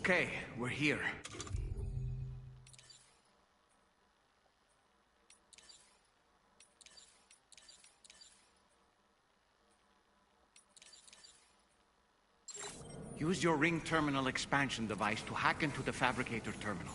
Okay, we're here. Use your ring terminal expansion device to hack into the fabricator terminal.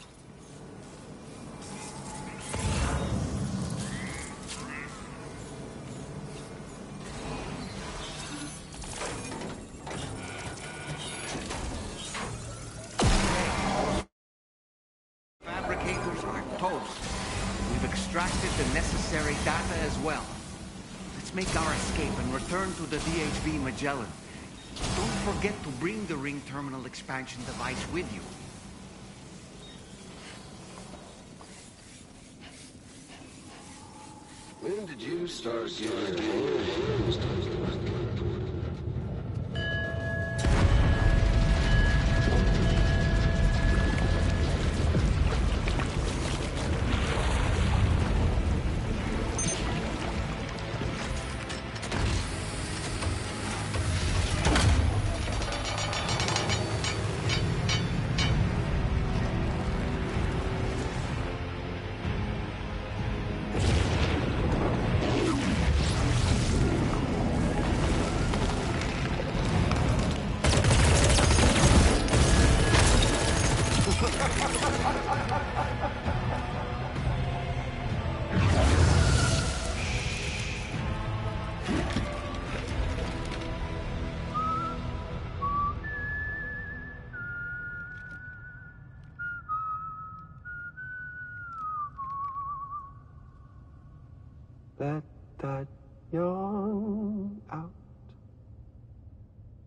Fabricators are toast. We've extracted the necessary data as well. Let's make our escape and return to the DHV Magellan. Don't forget to bring the ring terminal expansion device with you. When did you start getting your hands? Let that yawn out.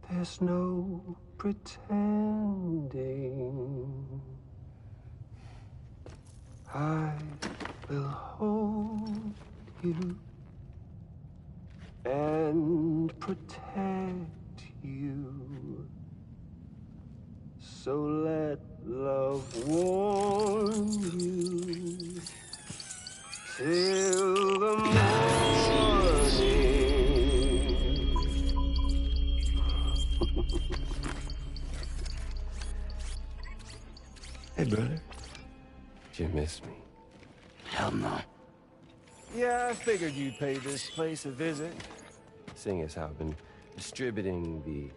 There's no pretending. I will hold you and protect you. So let love warm you till the morning. Hey, brother. Did you miss me? Hell no. Yeah, I figured you'd pay this place a visit. Seeing as how I've been distributing the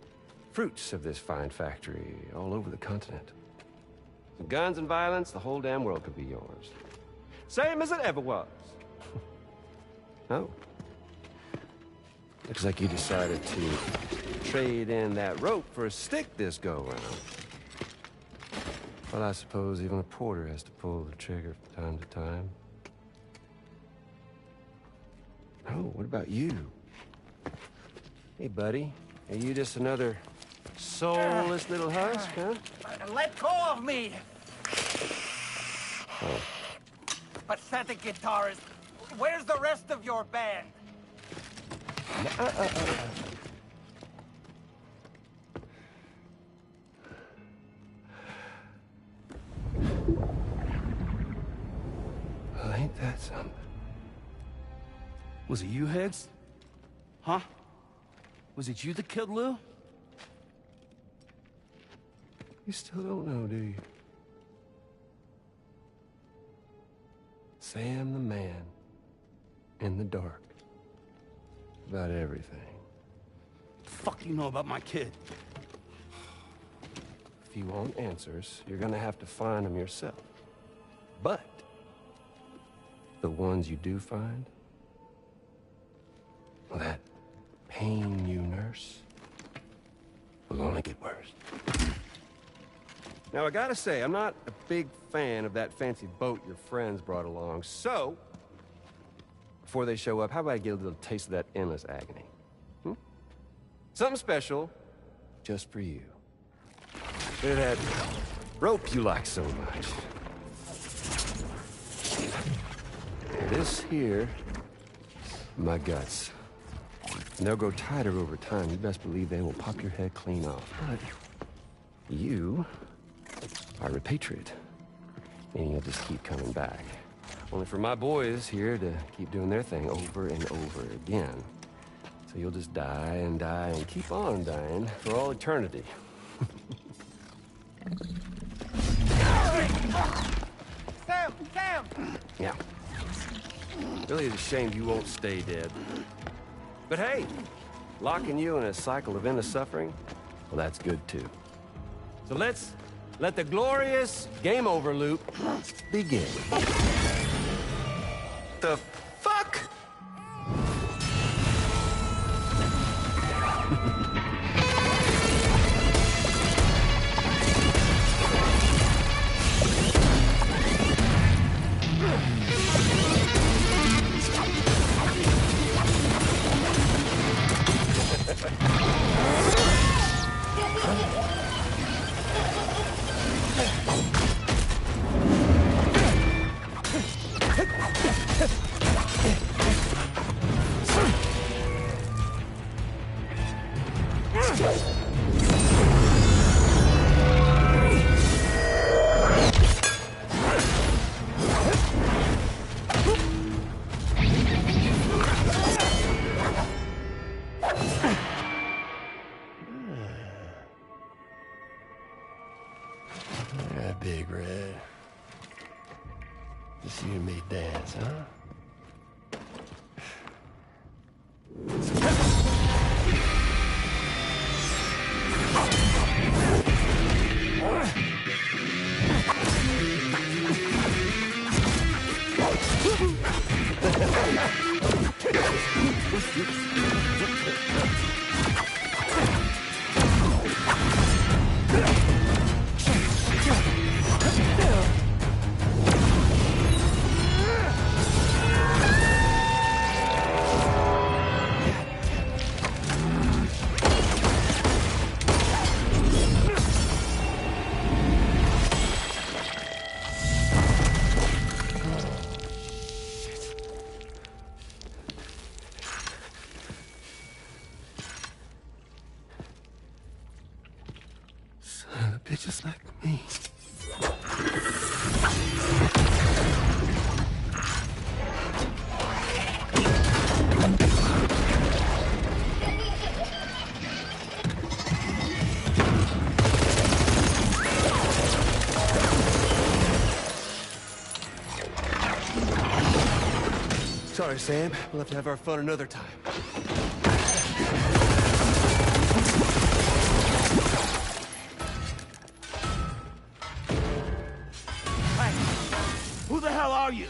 fruits of this fine factory all over the continent. Some guns and violence, the whole damn world could be yours. Same as it ever was. Oh. Looks like you decided to trade in that rope for a stick this go-around. Well, I suppose even a porter has to pull the trigger from time to time. Oh, what about you? Hey, buddy. Are you just another soulless little husk, huh? Let go of me! Oh. Pathetic guitarist. Where's the rest of your band? Well, ain't that something? Was it you, Higgs? Huh? Was it you that killed Lou? You still don't know, do you? Sam the man in the dark. About everything. What the fuck you know about my kid? If you want answers, you're gonna have to find them yourself. But the ones you do find, well, that pain you nurse will only get worse. Now, I gotta say, I'm not a big fan of that fancy boat your friends brought along, so before they show up, how about I get a little taste of that endless agony? Something special just for you. Bit of that rope you like so much. This here, my guts. And they'll grow tighter over time. You best believe they will pop your head clean off. But you are a patriot, and you'll just keep coming back. Only for my boys here to keep doing their thing over and over again. So you'll just die and die and keep on dying for all eternity. Sam! Sam! Yeah. Really is a shame you won't stay dead. But hey, locking you in a cycle of endless suffering, well, that's good too. So let's let the glorious game over loop begin. The fuck? Yeah, Big Red. Just you and me dance, huh? bitches like me. Sorry, Sam. We'll have to have our fun another time. Hey! Who the hell are you?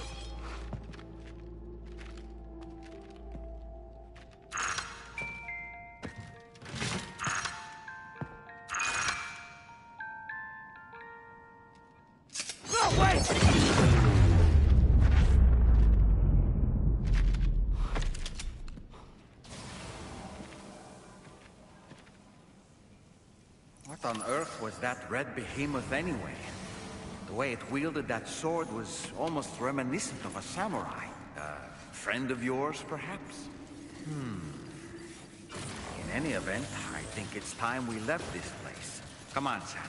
No, wait! What on earth was that red behemoth anyway? The way it wielded that sword was almost reminiscent of a samurai. A friend of yours, perhaps? In any event, I think it's time we left this place. Come on, Sam.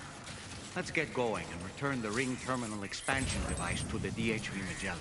Let's get going and return the ring terminal expansion device to the DHV Magellan.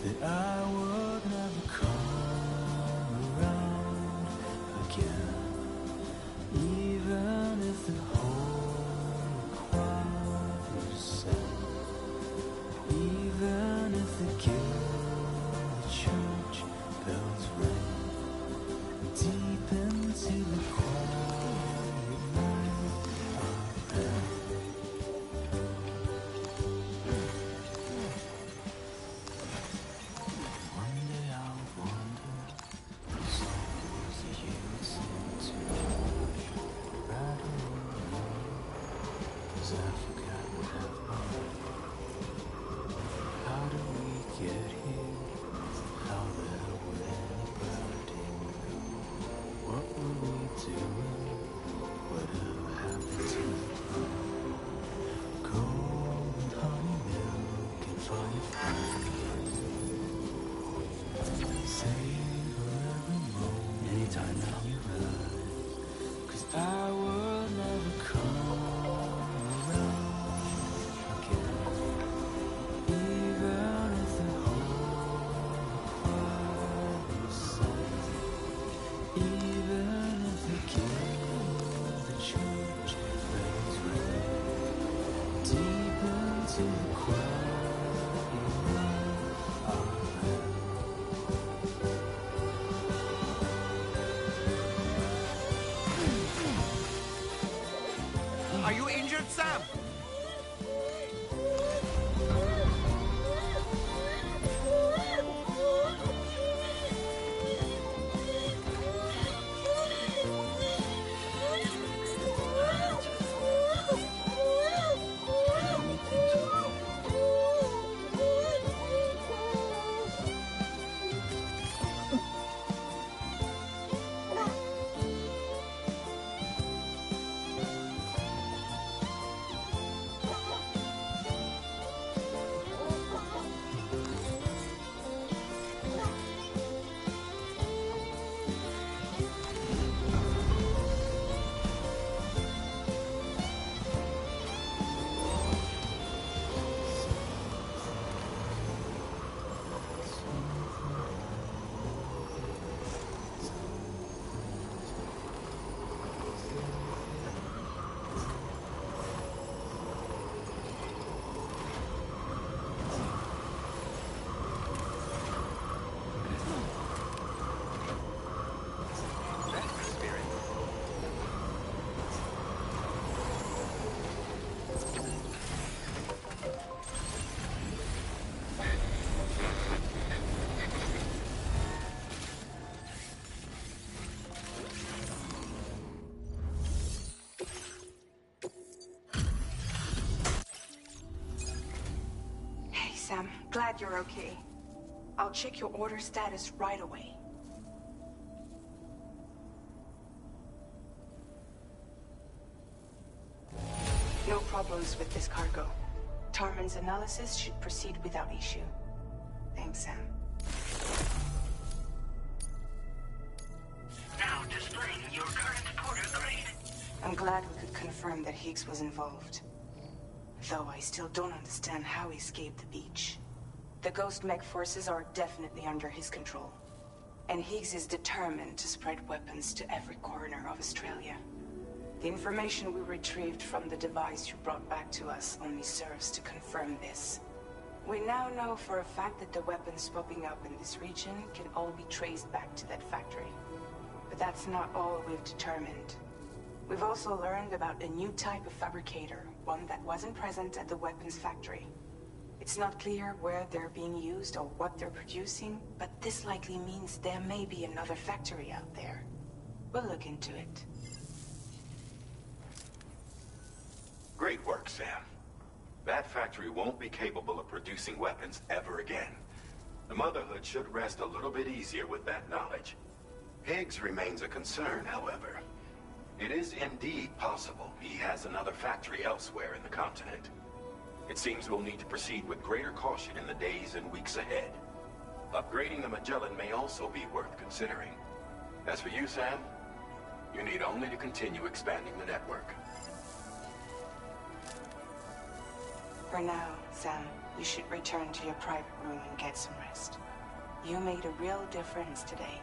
That I would never come around again, even if the whole choir sang, even if the guild church bells ring, deep into the quiet night of them. One day I'll wander, souls you sing. Are you injured, Sam? Sam, glad you're okay. I'll check your order status right away. No problems with this cargo. Tarman's analysis should proceed without issue. Thanks, Sam. Now displaying your current porter grade. I'm glad we could confirm that Higgs was involved. Though I still don't understand how he escaped the beach. The Ghost Mech forces are definitely under his control. And Higgs is determined to spread weapons to every corner of Australia. The information we retrieved from the device you brought back to us only serves to confirm this. We now know for a fact that the weapons popping up in this region can all be traced back to that factory. But that's not all we've determined. We've also learned about a new type of fabricator, one that wasn't present at the weapons factory. It's not clear where they're being used or what they're producing, but this likely means there may be another factory out there. We'll look into it. Great work, Sam. That factory won't be capable of producing weapons ever again. The Motherhood should rest a little bit easier with that knowledge. Higgs remains a concern, however. It is indeed possible he has another factory elsewhere in the continent. It seems we'll need to proceed with greater caution in the days and weeks ahead. Upgrading the Magellan may also be worth considering. As for you, Sam, you need only to continue expanding the network. For now, Sam, you should return to your private room and get some rest. You made a real difference today.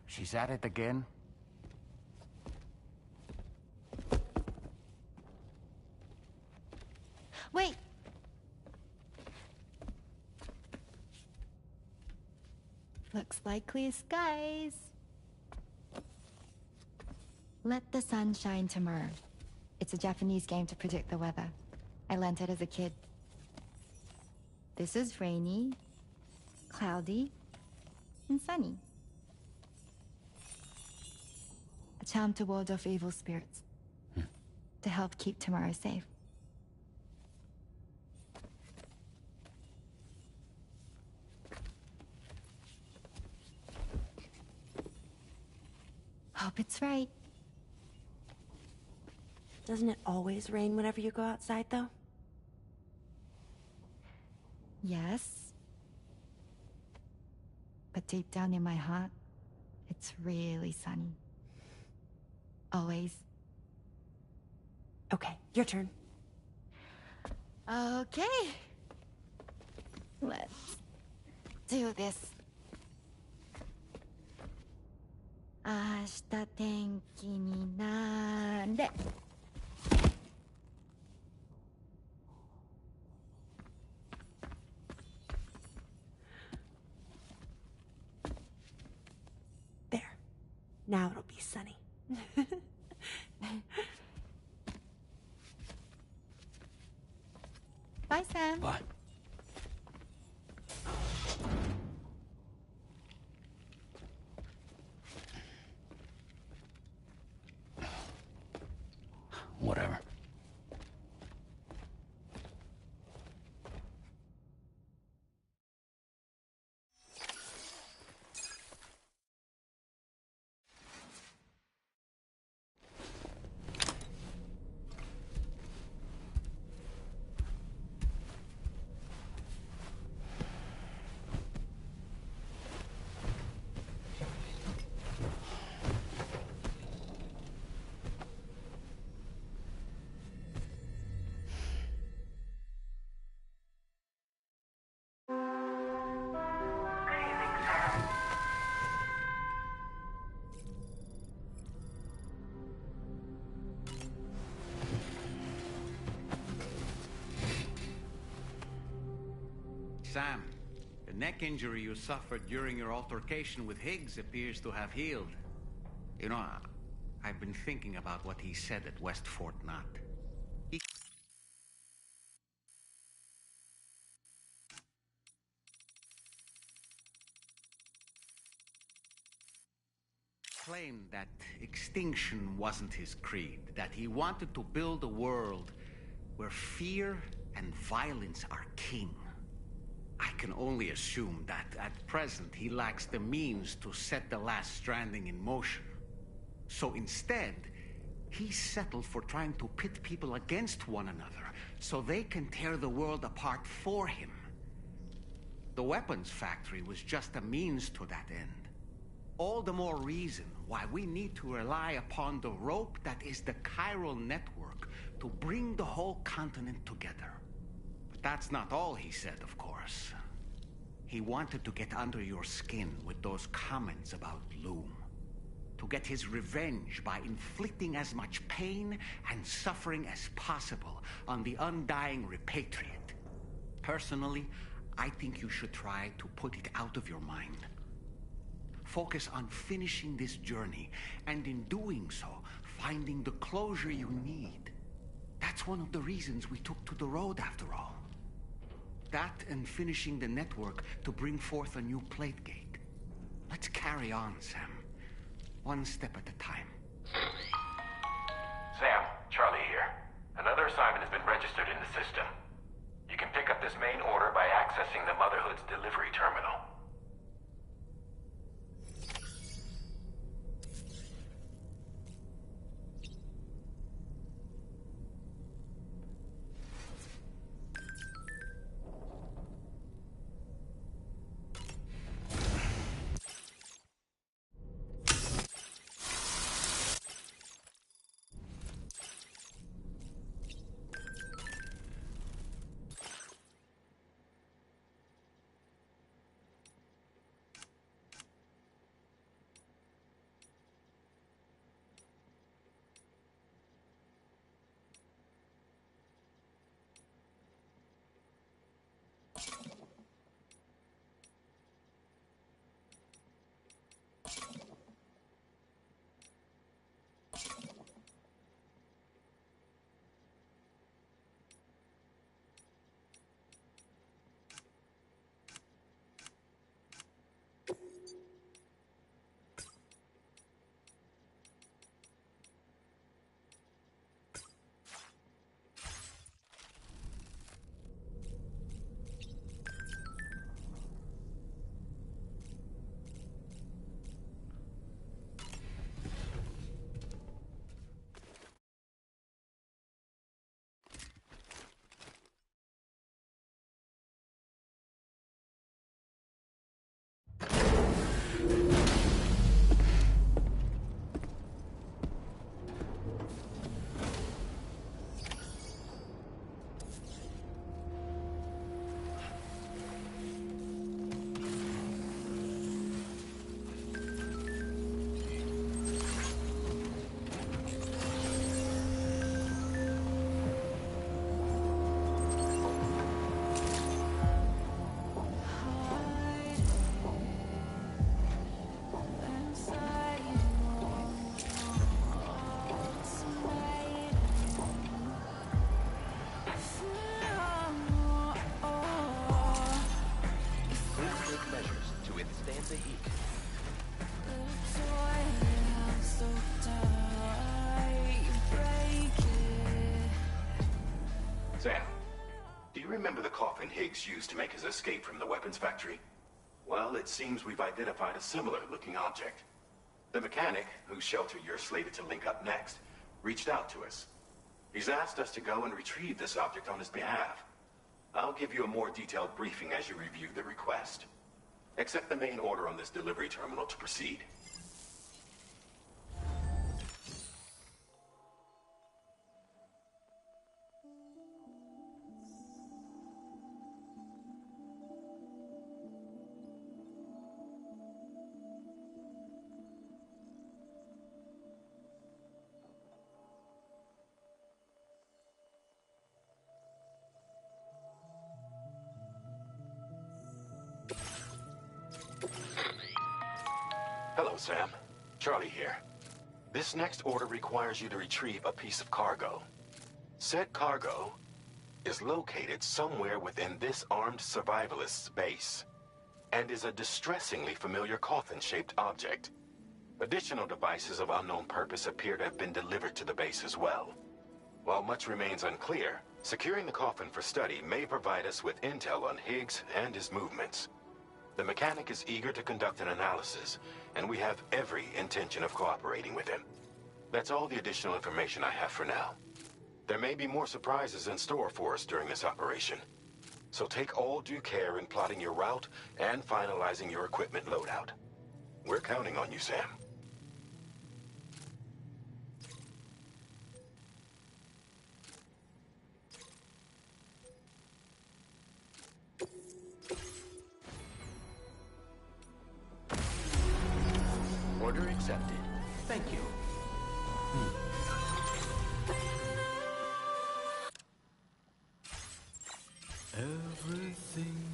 She's at it again? Wait! Looks like clear skies. Let the sun shine tomorrow. It's a Japanese game to predict the weather. I learned it as a kid. This is rainy, cloudy, and sunny. A charm to ward off evil spirits. To help keep tomorrow safe. Hope it's right. Doesn't it always rain whenever you go outside, though? Yes. But deep down in my heart, it's really sunny. Always. Okay, your turn. Okay. Let's do this. 日天気になれ。There. Now it'll be sunny. Bye, Sam. Bye. Whatever. Sam, the neck injury you suffered during your altercation with Higgs appears to have healed. You know, I've been thinking about what he said at West Fort Knot. He claimed that extinction wasn't his creed, that he wanted to build a world where fear and violence are king. I can only assume that, at present, he lacks the means to set the last stranding in motion. So instead, he settled for trying to pit people against one another, so they can tear the world apart for him. The weapons factory was just a means to that end. All the more reason why we need to rely upon the rope that is the chiral network to bring the whole continent together. That's not all he said, of course. He wanted to get under your skin with those comments about Loom. To get his revenge by inflicting as much pain and suffering as possible on the undying repatriate. Personally, I think you should try to put it out of your mind. Focus on finishing this journey, and in doing so, finding the closure you need. That's one of the reasons we took to the road, after all. That and finishing the network to bring forth a new plate gate. Let's carry on, Sam. One step at a time. Sam, Charlie here. Another assignment has been registered in the system. You can pick up this main order by accessing the Motherhood's delivery terminal. the heat. Sam, do you remember the coffin Higgs used to make his escape from the weapons factory? Well, it seems we've identified a similar-looking object. The mechanic, whose shelter you're slated to link up next, reached out to us. He's asked us to go and retrieve this object on his behalf. I'll give you a more detailed briefing as you review the request. Accept the main order on this delivery terminal to proceed. Hello, Sam. Charlie here. This next order requires you to retrieve a piece of cargo. Said cargo is located somewhere within this armed survivalist's base, and is a distressingly familiar coffin-shaped object. Additional devices of unknown purpose appear to have been delivered to the base as well. While much remains unclear, securing the coffin for study may provide us with intel on Higgs and his movements. The mechanic is eager to conduct an analysis, and we have every intention of cooperating with him. That's all the additional information I have for now. There may be more surprises in store for us during this operation, so take all due care in plotting your route and finalizing your equipment loadout. We're counting on you, Sam. Order accepted. Thank you. Everything